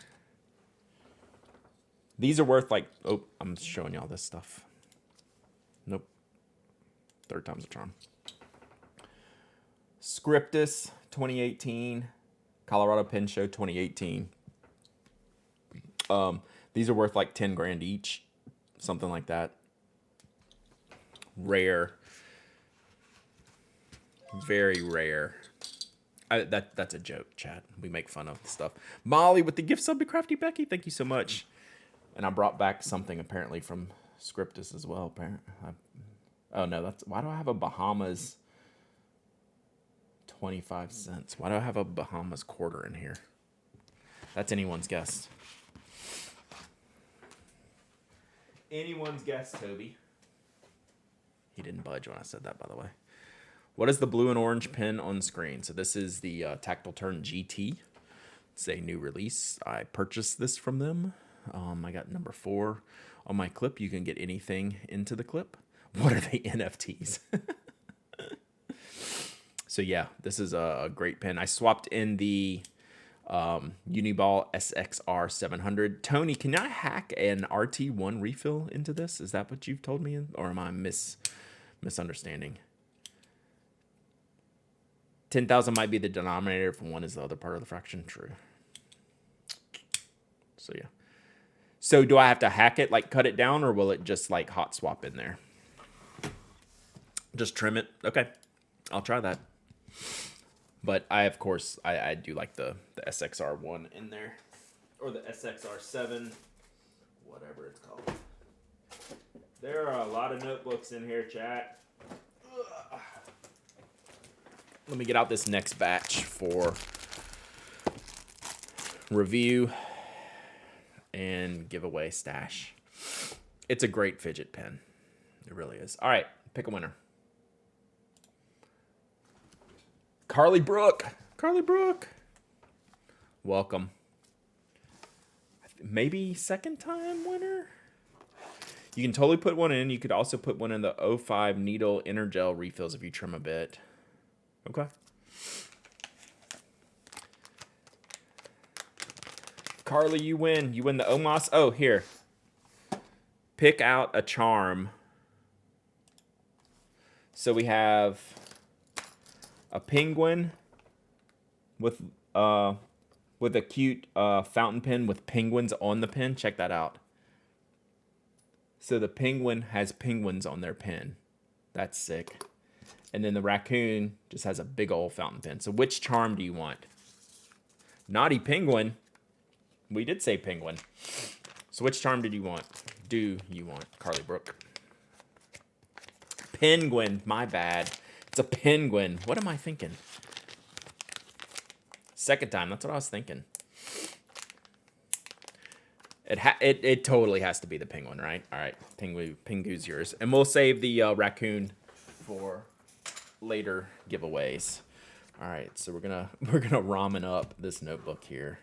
Speaker 1: These are worth like, oh, I'm showing y'all this stuff. Nope. Third time's a charm. Scriptus 2018. Colorado Pen Show 2018. These are worth like 10 grand each. Something like that. Rare. Very rare. That's a joke, Chad. We make fun of the stuff. Molly with the gift sub to Crafty Becky. Thank you so much. And I brought back something apparently from Scriptus as well. Oh no, that's why do I have a Bahamas 25 cents? Why do I have a Bahamas quarter in here? That's anyone's guess. Anyone's guess, Toby. He didn't budge when I said that, by the way. What is the blue and orange pen on screen? So this is the Tactile Turn GT. It's a new release. I purchased this from them. I got number 4 on my clip. You can get anything into the clip. What are they, NFTs? So yeah, this is a great pen. I swapped in the Uniball SXR 700. Tony, can I hack an RT1 refill into this? Is that what you've told me? Or am I misunderstanding? 10,000 might be the denominator if one is the other part of the fraction. True. So yeah. So do I have to hack it, like cut it down, or will it just like hot swap in there? Just trim it? Okay. I'll try that. But of course, I do like the SXR1 in there. Or the SXR7. Whatever it's called. There are a lot of notebooks in here, chat. Ugh. Let me get out this next batch for review and giveaway stash. It's a great fidget pen. It really is. All right, pick a winner. Carly Brooke. Carly Brooke. Welcome. Maybe second time winner? You can totally put one in. You could also put one in the 05 needle inner gel refills if you trim a bit. Okay. Carly, you win. You win the Omas. Oh, here. Pick out a charm. So we have a penguin with a cute fountain pen with penguins on the pen. Check that out. So the penguin has penguins on their pen. That's sick. And then the raccoon just has a big old fountain pen. So which charm do you want? Naughty penguin. We did say penguin. So which charm did you want? Do you want, Carly Brooke? Penguin. My bad. It's a penguin. What am I thinking? Second time. That's what I was thinking. It totally has to be the penguin, right? All right. Pingu's yours. And we'll save the raccoon for later giveaways. All right, so we're gonna ramen up this notebook here.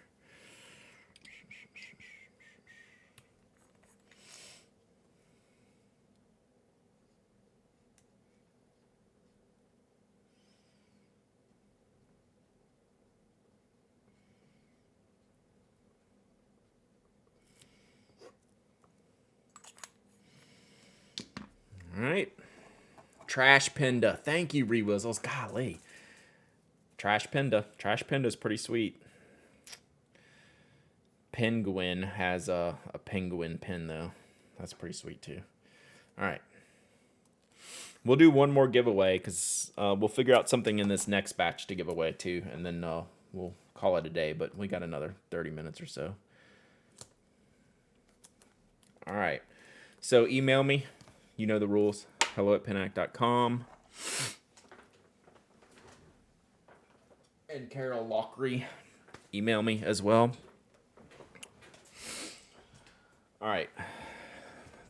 Speaker 1: All right. Trash Penda. Thank you, Rewizzles. Golly. Trash Penda. Trash Penda's pretty sweet. Penguin has a penguin pen, though. That's pretty sweet, too. All right. We'll do one more giveaway, because we'll figure out something in this next batch to give away, too. And then we'll call it a day, but we got another 30 minutes or so. All right. So email me. You know the rules. hello@pinac.com. And Carol Lockery email me as well. All right. I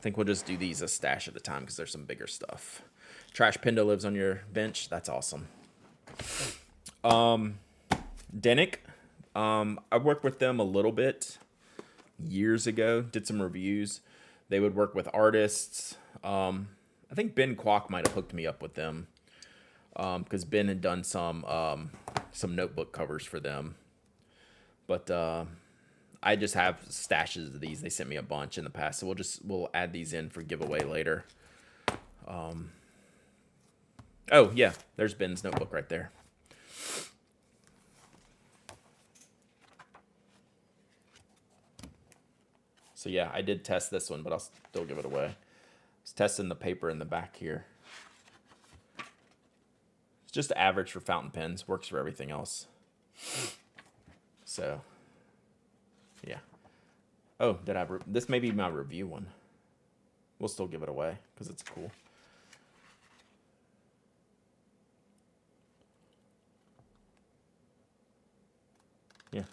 Speaker 1: think we'll just do these a stash at a time because there's some bigger stuff. Trash Panda lives on your bench. That's awesome. Denick. I worked with them a little bit years ago. Did some reviews. They would work with artists. I think Ben Kwok might have hooked me up with them because Ben had done some notebook covers for them. But I just have stashes of these. They sent me a bunch in the past, so we'll add these in for giveaway later. Oh yeah, there's Ben's notebook right there. So yeah, I did test this one, but I'll still give it away. I was testing the paper in the back here. It's just average for fountain pens. Works for everything else. So, yeah. Oh, did I? This may be my review one. We'll still give it away because it's cool. Yeah.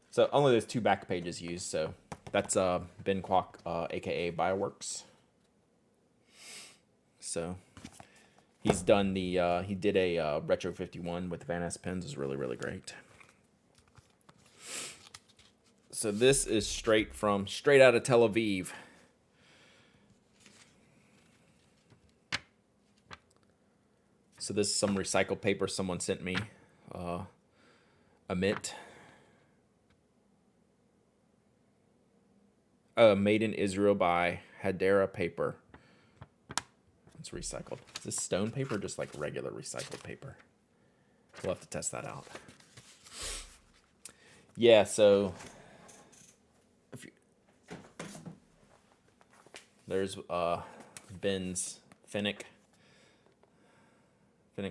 Speaker 1: So only those 2 back pages used. So that's Ben Kwok, aka Bioworks. So he's done the he did a Retro 51 with Van Ness pens. It was really, really great. So this is straight out of Tel Aviv. So this is some recycled paper someone sent me. Amit. Made in Israel by Hadera Paper. It's recycled. Is this stone paper or just like regular recycled paper? We'll have to test that out. Yeah, so there's Ben's Finnick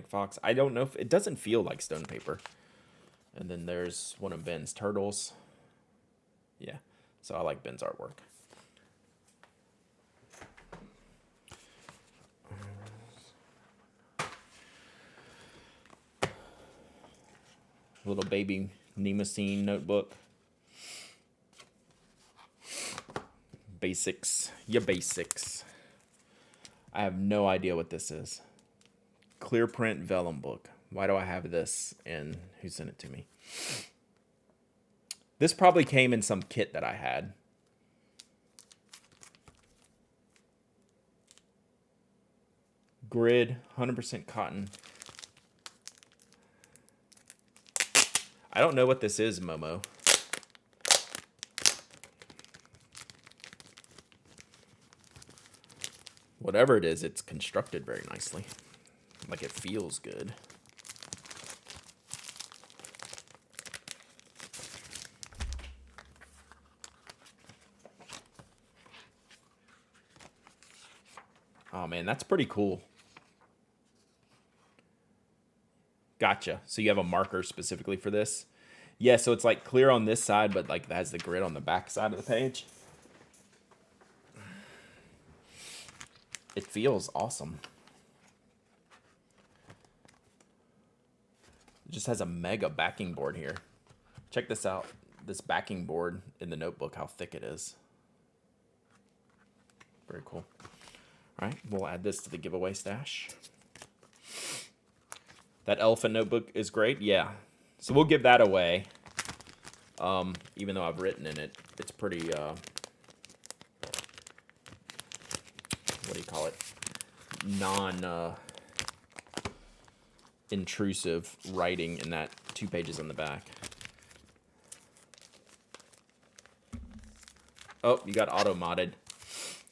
Speaker 1: Fox. I don't know if it doesn't feel like stone paper. And then there's one of Ben's turtles. Yeah, so I like Ben's artwork. Little baby Nemosine notebook. Basics. Your basics. I have no idea what this is. Clear print vellum book. Why do I have this and who sent it to me? This probably came in some kit that I had. Grid, 100% cotton. I don't know what this is, Momo. Whatever it is, it's constructed very nicely. Like it feels good. Oh man, that's pretty cool. Gotcha. So you have a marker specifically for this? Yeah, so it's like clear on this side, but like that has the grid on the back side of the page. It feels awesome. It just has a mega backing board here. Check this out. This backing board in the notebook, how thick it is. Very cool. All right, we'll add this to the giveaway stash. That elephant notebook is great. Yeah. So we'll give that away. Even though I've written in it, it's pretty, what do you call it? Non-intrusive writing in that 2 pages on the back. Oh, you got auto-modded.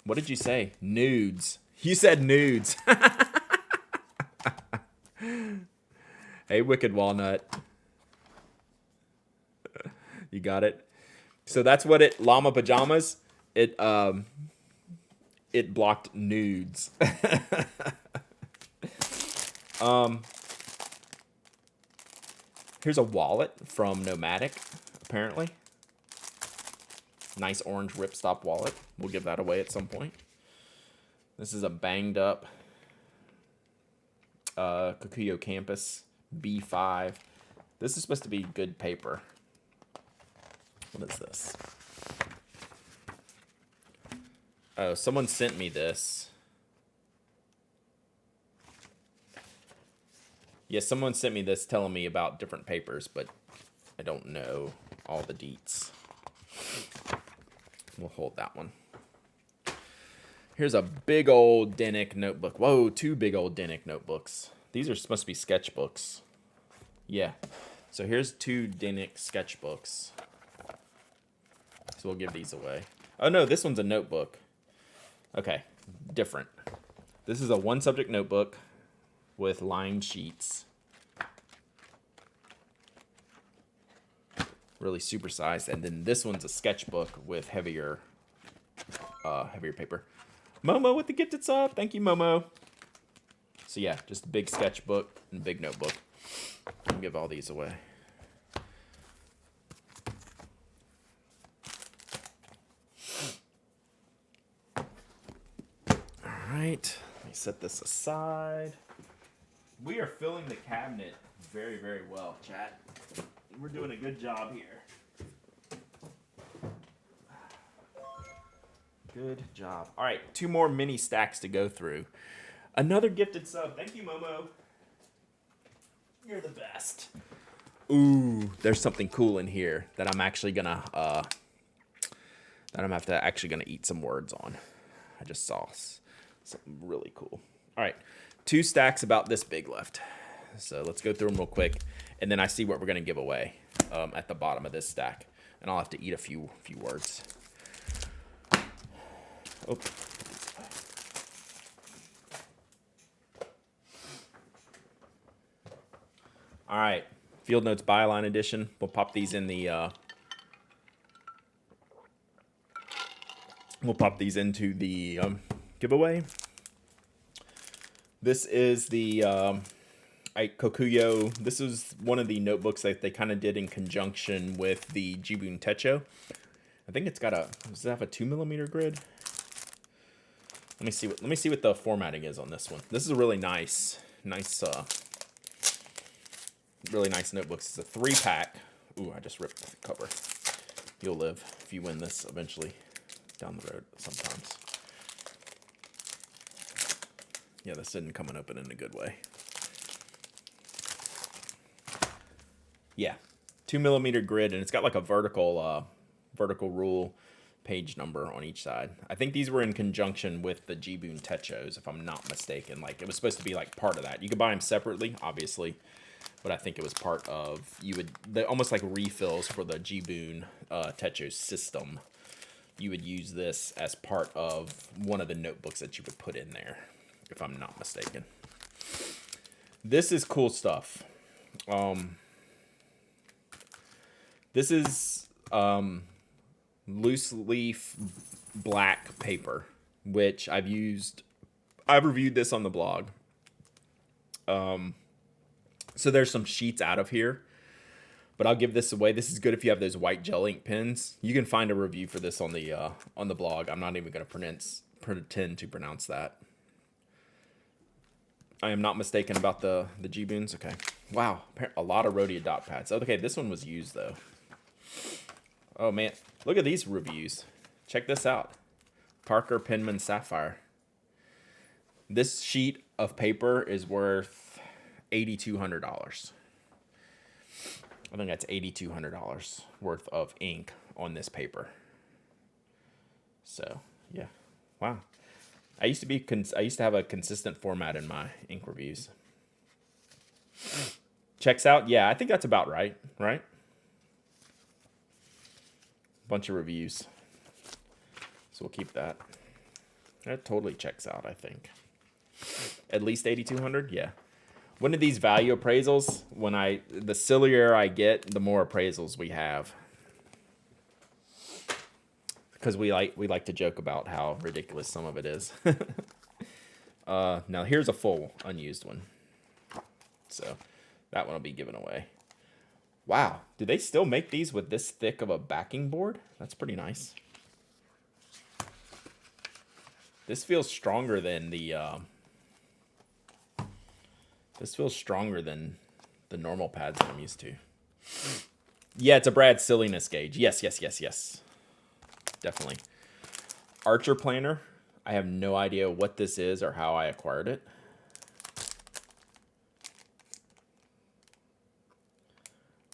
Speaker 1: What did you say? Nudes. You said nudes. Hey, Wicked Walnut. You got it? So that's what it... Llama Pajamas. It blocked nudes. Here's a wallet from Nomadic, apparently. Nice orange ripstop wallet. We'll give that away at some point. This is a banged up Kikuyo Campus B5. This is supposed to be good paper. What is this? Oh, someone sent me this. Yeah, someone sent me this telling me about different papers, but I don't know all the deets. We'll hold that one. Here's a big old Denik notebook. Whoa, 2 big old Denik notebooks. These are supposed to be sketchbooks. Yeah. So here's 2 Denik sketchbooks. So we'll give these away. Oh no, this one's a notebook. Okay, different. This is a 1-subject notebook with lined sheets. Really supersized. And then this one's a sketchbook with heavier paper. Momo with the gifted sub. Thank you, Momo. So yeah, just a big sketchbook and a big notebook. I'll give all these away. All right, let me set this aside. We are filling the cabinet very, very well, chat. We're doing a good job here. Good job. All right, 2 more mini stacks to go through. Another gifted sub. Thank you, Momo. You're the best. Ooh, there's something cool in here that I'm actually gonna eat some words on. I just saw something really cool. All right, 2 stacks about this big left. So let's go through them real quick, and then I see what we're gonna give away at the bottom of this stack, and I'll have to eat a few words. Oh. All right, Field Notes Byline Edition. We'll pop these in the. We'll pop these into the giveaway. This is the Kokuyo. This is one of the notebooks that they kind of did in conjunction with the Jibun Techo. I think it's got does it have a 2mm grid? Let me see what the formatting is on this one. This is a really nice really nice notebook. It's a 3-pack. Ooh, I just ripped the cover. You'll live if you win this eventually down the road sometimes. Yeah, this didn't come and open in a good way. Yeah, 2mm grid, and it's got like a vertical rule page number on each side. I think these were in conjunction with the Jibun Techos, if I'm not mistaken. Like, it was supposed to be like part of that. You could buy them separately, obviously, but I think it was part of, almost like refills for the Jibun Techo system. You would use this as part of one of the notebooks that you would put in there, if I'm not mistaken. This is cool stuff. This is loose leaf black paper, which I've reviewed this on the blog. So there's some sheets out of here, but I'll give this away. This is good if you have those white gel ink pens. You can find a review for this on the blog. I'm not even going to pretend to pronounce that. I am not mistaken about the Jibuns. Okay. Wow. A lot of Rhodia dot pads. Okay, this one was used though. Oh man, look at these reviews. Check this out. Parker Penman Sapphire. This sheet of paper is worth $8,200. I think that's $8,200 worth of ink on this paper. So yeah, wow. I used to have a consistent format in my ink reviews. Checks out. Yeah, I think that's about right. Right. Bunch of reviews. So we'll keep that. That totally checks out, I think. At least 8,200, yeah. One of these value appraisals, the sillier I get, the more appraisals we have. Because we like to joke about how ridiculous some of it is. Now here's a full unused one. So that one will be given away. Wow, do they still make these with this thick of a backing board? That's pretty nice. This feels stronger than the normal pads that I'm used to. Yeah, it's a Brad silliness gauge. Yes, yes, yes, yes. Definitely. Archer planner. I have no idea what this is or how I acquired it.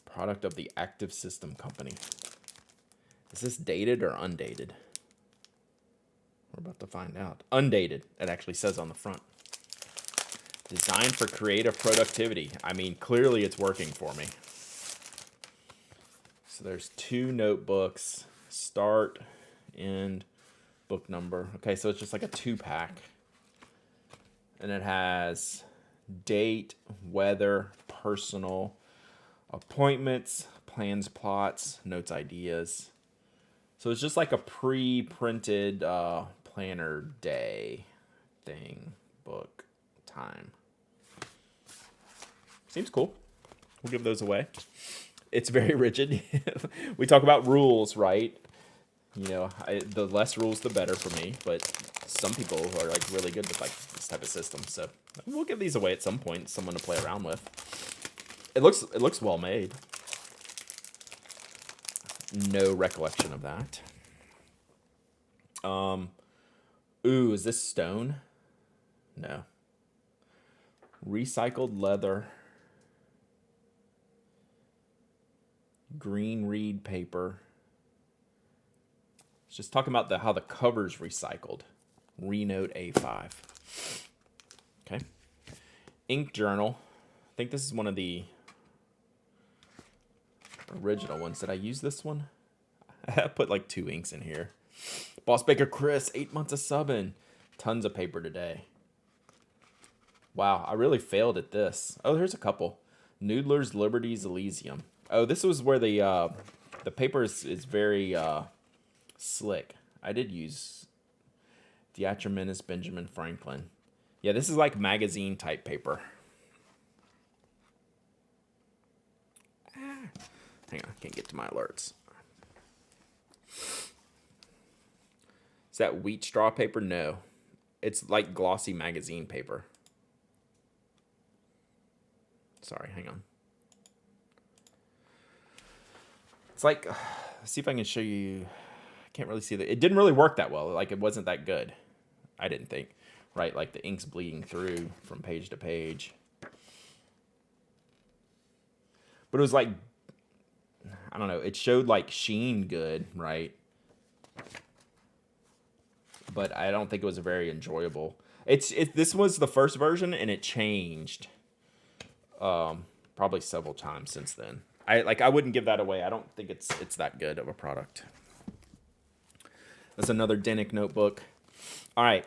Speaker 1: Product of the Active System Company. Is this dated or undated? We're about to find out. Undated, it actually says on the front. Designed for creative productivity. I mean, clearly it's working for me. So there's 2 notebooks. Start, end, book number. Okay, so it's just like a 2-pack. And it has date, weather, personal, appointments, plans, plots, notes, ideas. So it's just like a pre-printed planner day thing, book, time. Seems cool. We'll give those away. It's very rigid. We talk about rules, right? You know, the less rules, the better for me. But some people are like really good with like this type of system. So we'll give these away at some point. Someone to play around with. It looks well made. No recollection of that. Ooh, is this stone? No. Recycled leather. Green reed paper. It's just talking about how the cover's recycled. Renote A5. Okay. Ink journal. I think this is one of the original ones. Did I use this one? I put like 2 inks in here. Boss Baker Chris, 8 months of subbing. Tons of paper today. Wow, I really failed at this. Oh, here's a couple. Noodler's Liberties Elysium. Oh, this was where the paper is very slick. I did use Diatramenis Benjamin Franklin. Yeah, this is like magazine type paper. Hang on, I can't get to my alerts. Is that wheat straw paper? No. It's like glossy magazine paper. Sorry, hang on. It's like, let's see if I can show you. I can't really see that. It didn't really work that well. Like, it wasn't that good. I didn't think. Right, like the ink's bleeding through from page to page. But it was like, I don't know. It showed like sheen good, right? But I don't think it was very enjoyable. This was the first version, and it changed probably several times since then. I wouldn't give that away. I don't think it's that good of a product. That's another Denick notebook. All right,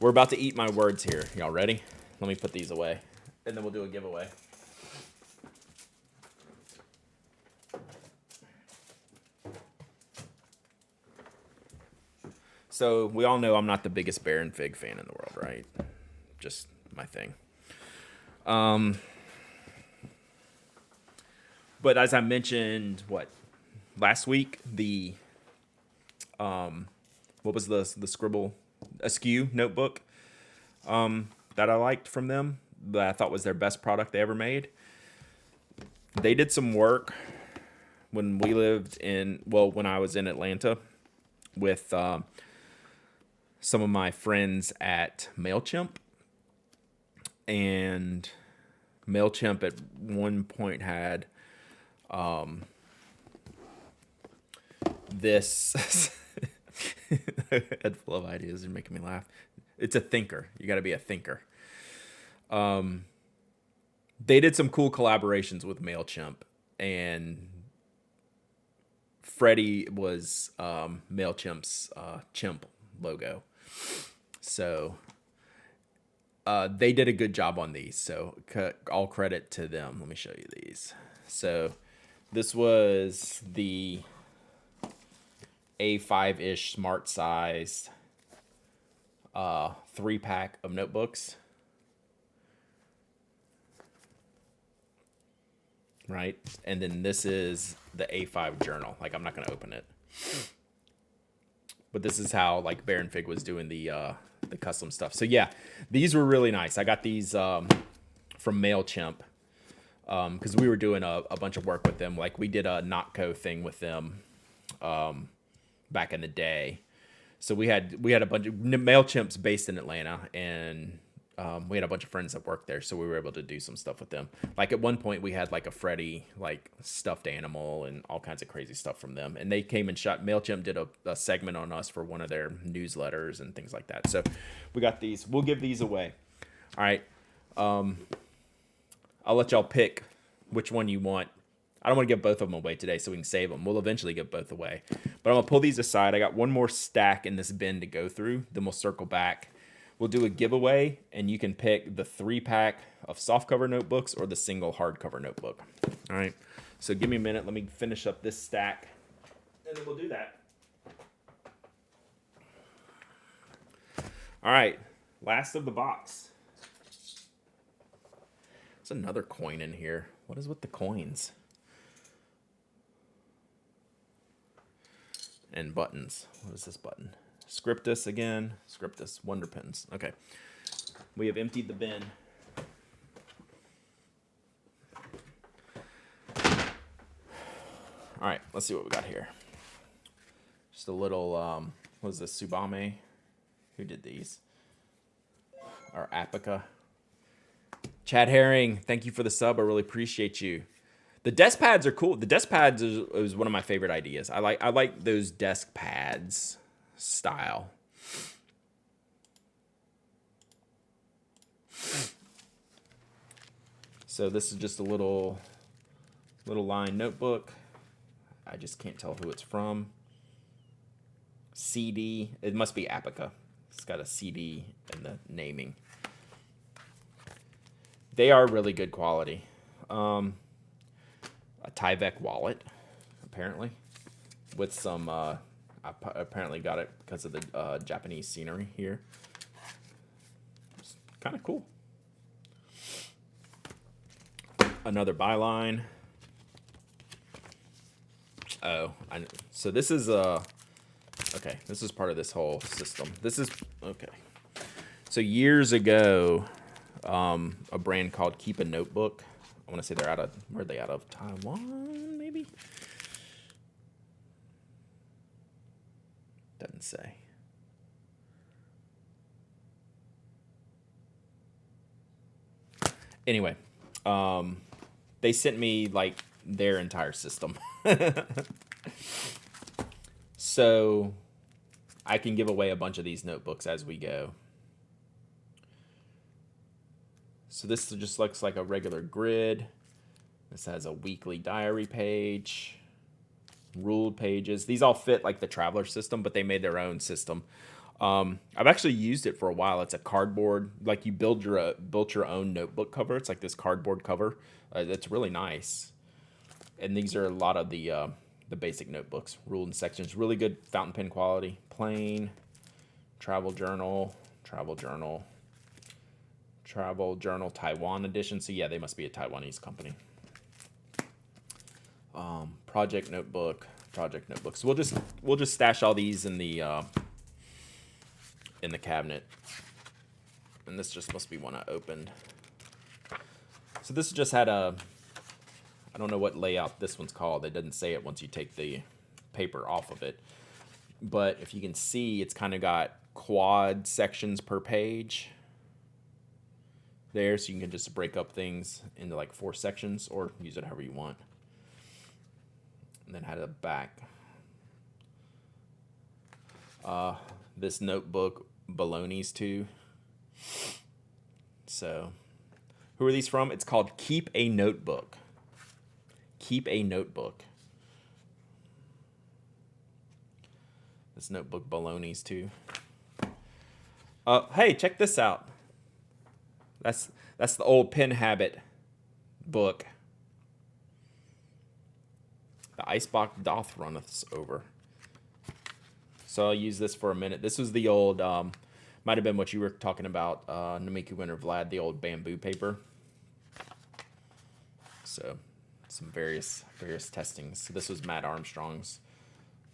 Speaker 1: we're about to eat my words here. Y'all ready? Let me put these away, and then we'll do a giveaway. So we all know I'm not the biggest Baron Fig fan in the world, right? Just my thing. But as I mentioned, last week, what was the Scribble Askew notebook that I liked from them, that I thought was their best product they ever made. They did some work when when I was in Atlanta with some of my friends at MailChimp. And MailChimp at one point had this head full of ideas. You're making me laugh. It's a thinker. You got to be a thinker. They did some cool collaborations with MailChimp, and Freddie was MailChimp's chimp logo. So they did a good job on these. So all credit to them. Let me show you these. So this was the A5-ish smart size 3-pack of notebooks. Right? And then this is the A5 journal. Like, I'm not going to open it. But this is how, like, Baron Fig was doing the custom stuff. So, yeah, these were really nice. I got these from MailChimp. because we were doing a bunch of work with them. Like we did a Notco thing with them back in the day. So we had a bunch of MailChimp's based in Atlanta, and we had a bunch of friends that worked there, so we were able to do some stuff with them. Like at one point, we had like a Freddy like stuffed animal and all kinds of crazy stuff from them. And they came and shot. MailChimp did a segment on us for one of their newsletters and things like that. So we got these. We'll give these away. All right. I'll let y'all pick which one you want. I don't want to give both of them away today so we can save them. We'll eventually give both away. But I'm going to pull these aside. I got one more stack in this bin to go through. Then we'll circle back. We'll do a giveaway, and you can pick the 3-pack of softcover notebooks or the single hardcover notebook. All right. So give me a minute. Let me finish up this stack, and then we'll do that. All right. Last of the box. There's another coin in here. What is with the coins? And buttons. What is this button? Scriptus again. Scriptus. Wonder Pens. Okay. We have emptied the bin. All right. Let's see what we got here. Just a little, what is this? Subame? Who did these? Or Apica. Chad Herring, thank you for the sub. I really appreciate you. The desk pads are cool. The desk pads is one of my favorite ideas. I like those desk pads style. So this is just a little line notebook. I just can't tell who it's from. CD. It must be Apica. It's got a CD in the naming. They are really good quality. A Tyvek wallet, apparently, with some, I apparently got it because of the Japanese scenery here. It's kind of cool. Another byline. Oh, so this is, okay, this is part of this whole system. This is, okay. So years ago, a brand called Keep a Notebook. I want to say they're out of, where are they out of? Taiwan, maybe? Doesn't say. Anyway, they sent me like their entire system. So I can give away a bunch of these notebooks as we go. So this just looks like a regular grid. This has a weekly diary page, ruled pages. These all fit like the Traveler system, but they made their own system. I've actually used it for a while. It's a cardboard, like you built your own notebook cover. It's like this cardboard cover. It's really nice. And these are a lot of the basic notebooks, ruled in sections. Really good fountain pen quality. Plain, travel journal, Taiwan edition. So yeah, they must be a Taiwanese company. Project notebook. So we'll just stash all these in the cabinet. And this just must be one I opened. So this just had I don't know what layout this one's called. It doesn't say it once you take the paper off of it. But if you can see, it's kind of got quad sections per page there, so you can just break up things into like 4 sections or use it however you want. And then had a back. This notebook, Baloney's too. So, who are these from? It's called Keep a Notebook. Keep a Notebook. This notebook, Baloney's too. Hey, check this out. That's the old Pen Habit book. The Icebox doth runneth over. So I'll use this for a minute. This was the old, might have been what you were talking about, Namiki Winter Vlad, the old bamboo paper. So some various testings. So this was Matt Armstrong's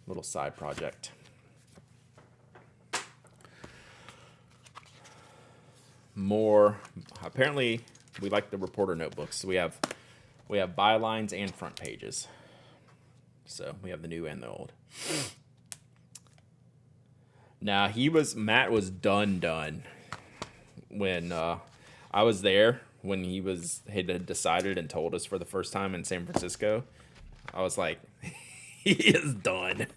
Speaker 1: little side project. More, apparently we like the reporter notebooks. So we have We have bylines and front pages. So we have the new and the old. Now Matt was done when I was there when had decided and told us for the first time in San Francisco. I was like, he is done.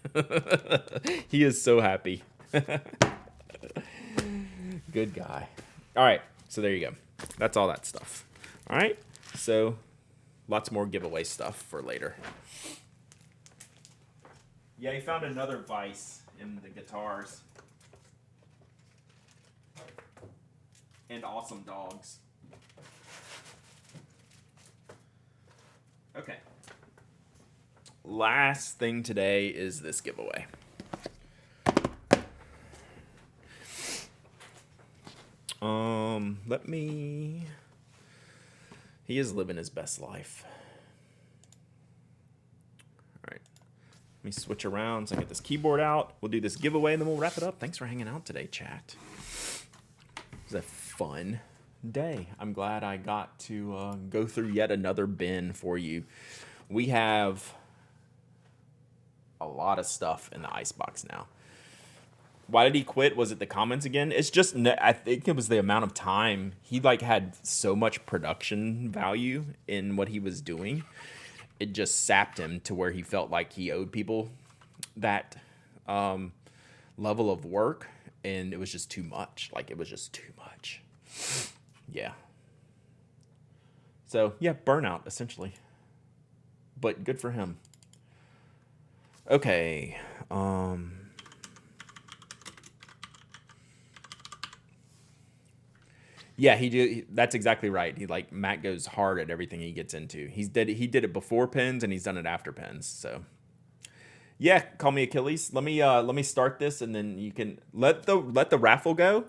Speaker 1: He is so happy. Good guy. All right, so there you go. That's all that stuff. All right, so lots more giveaway stuff for later. Yeah, he found another vice in the guitars. And awesome dogs. Okay. Last thing today is this giveaway. He is living his best life. All right. Let me switch around so I get this keyboard out. We'll do this giveaway and then we'll wrap it up. Thanks for hanging out today, chat. It was a fun day. I'm glad I got to go through yet another bin for you. We have a lot of stuff in the icebox now. Why did he quit? Was it the comments again? It's just, I think it was the amount of time. He had so much production value in what he was doing. It just sapped him to where he felt like he owed people that level of work. And it was just too much. It was just too much. Yeah. So, yeah, burnout, essentially. But good for him. Okay. Yeah, that's exactly right. Matt goes hard at everything he gets into. He did it before pins and he's done it after pins. So yeah, call me Achilles. Let me start this and then you can let the raffle go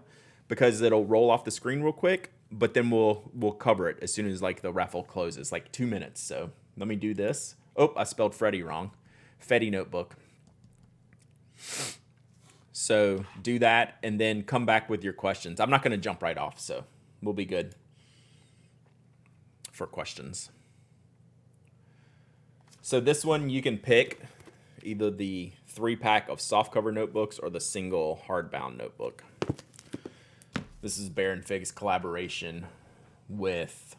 Speaker 1: because it'll roll off the screen real quick, but then we'll cover it as soon as the raffle closes, 2 minutes. So let me do this. Oh, I spelled Freddy wrong. Fetty notebook. So do that and then come back with your questions. I'm not going to jump right off, so we'll be good for questions. So this one you can pick either the 3-pack of softcover notebooks or the single hardbound notebook. This is Baron Fig's collaboration with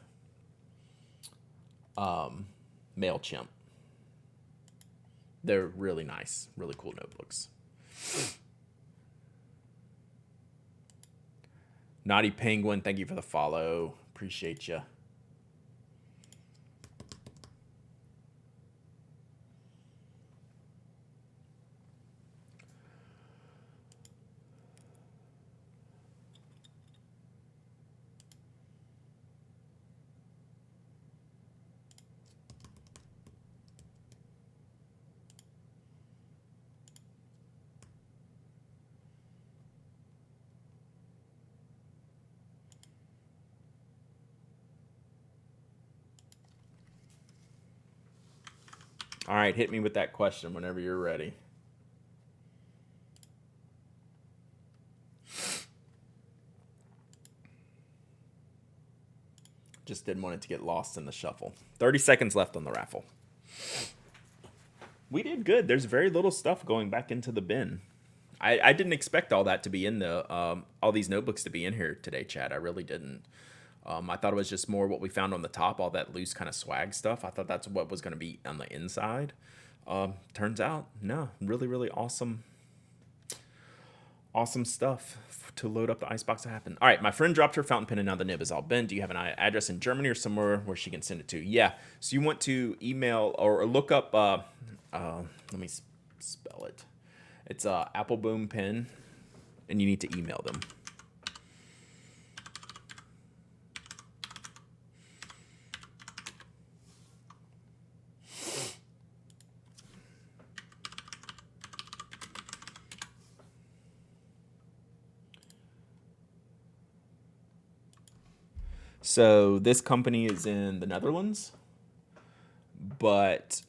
Speaker 1: MailChimp. They're really nice, really cool notebooks. Naughty Penguin, thank you for the follow. Appreciate you. All right, hit me with that question whenever you're ready. Just didn't want it to get lost in the shuffle. 30 seconds left on the raffle. We did good. There's very little stuff going back into the bin. I didn't expect all that to be in the all these notebooks to be in here today, Chad. I really didn't. I thought it was just more what we found on the top, all that loose kind of swag stuff. I thought that's what was going to be on the inside. Turns out, no, really, really awesome stuff to load up the icebox to happen. All right, my friend dropped her fountain pen and now the nib is all bent. Do you have an address in Germany or somewhere where she can send it to? Yeah, so you want to email or look up, let me spell it. It's Appleboom Pen, and you need to email them. So this company is in the Netherlands, but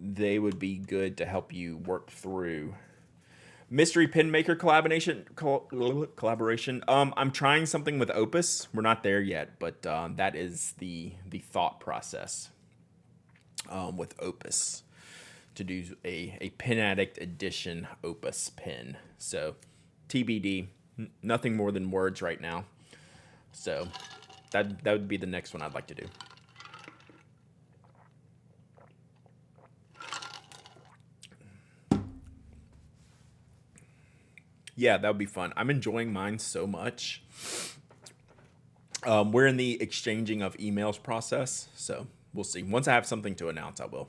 Speaker 1: they would be good to help you work through. Mystery pin maker collaboration. I'm trying something with Opus. We're not there yet, but that is the thought process with Opus to do a Pin Addict edition Opus pin. So TBD, nothing more than words right now. So that would be the next one I'd like to do. Yeah, that would be fun. I'm enjoying mine so much. We're in the exchanging of emails process, so we'll see. Once I have something to announce, I will.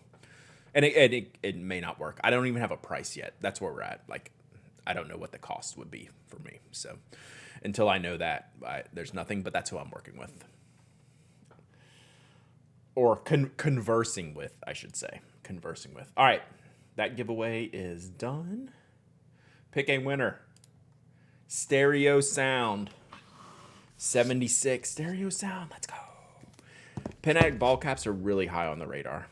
Speaker 1: And it may not work. I don't even have a price yet. That's where we're at. Like, I don't know what the cost would be for me. So until I know that, there's nothing. But that's who I'm working with, or conversing with, I should say. Conversing with. All right, that giveaway is done. Pick a winner. Stereo Sound 76. Stereo Sound. Let's go. Pin Addict ball caps are really high on the radar.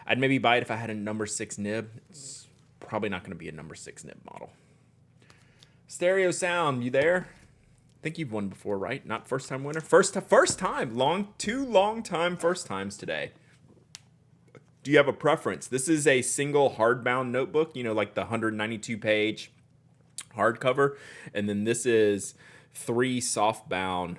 Speaker 1: I'd maybe buy it if I had a number 6 nib. It's probably not going to be a number 6 nib model. Stereo Sound, you there? I think you've won before, right? Not first time winner. First time. Two long time first times today. Do you have a preference? This is a single hardbound notebook, like the 192 page hardcover, and then this is 3 softbound.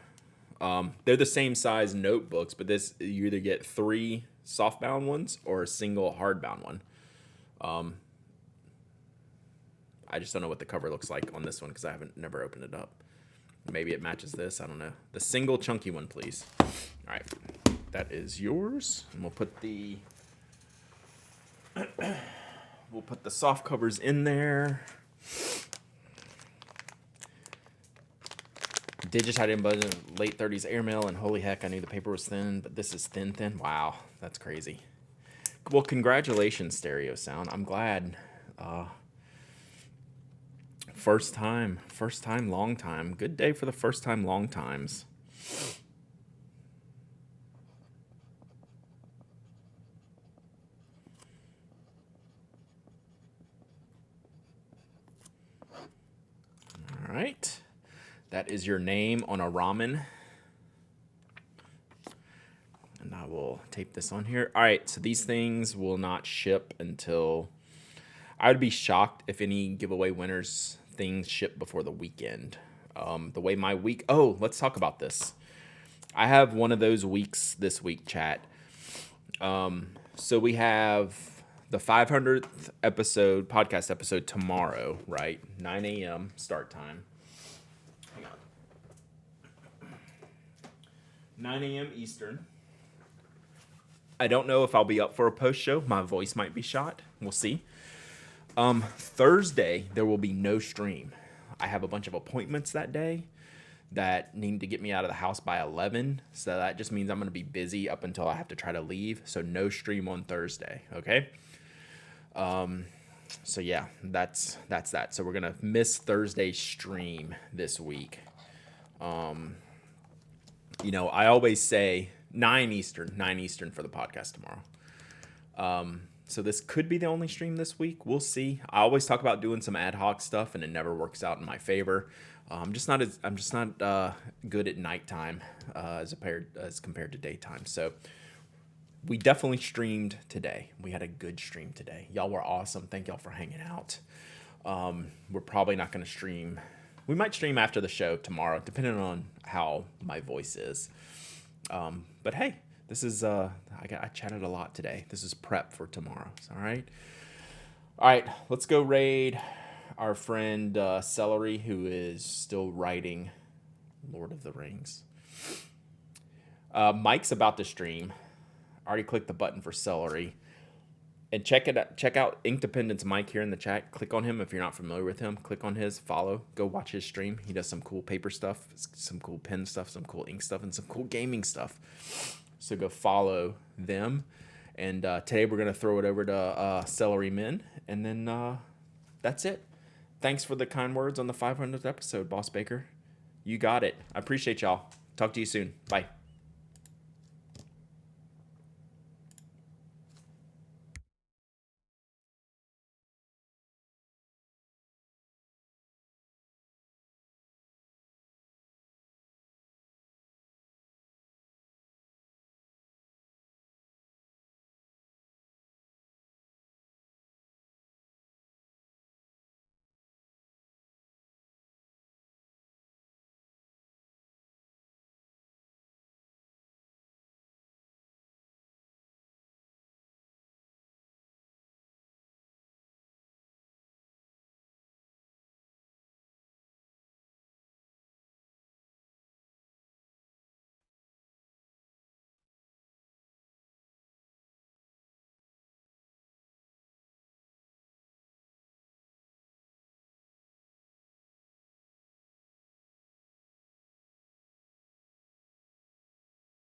Speaker 1: They're the same size notebooks, but this, you either get 3 softbound ones or a single hardbound one. I just don't know what the cover looks like on this one because I never opened it up. Maybe it matches this. I don't know. The single chunky one, please. All right, that is yours, and we'll put the soft covers in there. Digitide in budget, late 30s airmail, and holy heck, I knew the paper was thin, but this is thin. Wow, that's crazy. Well, congratulations, Stereo Sound. I'm glad. First time, long time. Good day for the first time, long times. All right. That is your name on a ramen. And I will tape this on here. All right, so these things will not ship until... I would be shocked if any giveaway winners things ship before the weekend. The way my week... Oh, let's talk about this. I have one of those weeks this week, chat. So we have the 500th episode, podcast episode tomorrow, right? 9 a.m. start time. 9 a.m. Eastern. I don't know if I'll be up for a post show. My voice might be shot. We'll see. Thursday, there will be no stream. I have a bunch of appointments that day that need to get me out of the house by 11. So that just means I'm going to be busy up until I have to try to leave. So no stream on Thursday. Okay. So yeah, that's that. So we're going to miss Thursday's stream this week. I always say 9 Eastern for the podcast tomorrow. So this could be the only stream this week. We'll see. I always talk about doing some ad hoc stuff, and it never works out in my favor. I'm just not good at nighttime as compared to daytime. So we definitely streamed today. We had a good stream today. Y'all were awesome. Thank y'all for hanging out. We're probably not going to stream. We might stream after the show tomorrow, depending on how my voice is. But hey, this is I chatted a lot today. This is prep for tomorrow. All right. Let's go raid our friend Celery, who is still writing Lord of the Rings. Mike's about to stream. I already clicked the button for Celery. And check out Inkdependence Mike here in the chat. Click on him if you're not familiar with him. Click on his, follow, go watch his stream. He does some cool paper stuff, some cool pen stuff, some cool ink stuff, and some cool gaming stuff. So go follow them. And today we're going to throw it over to Celery Men. And then that's it. Thanks for the kind words on the 500th episode, Boss Baker. You got it. I appreciate y'all. Talk to you soon. Bye.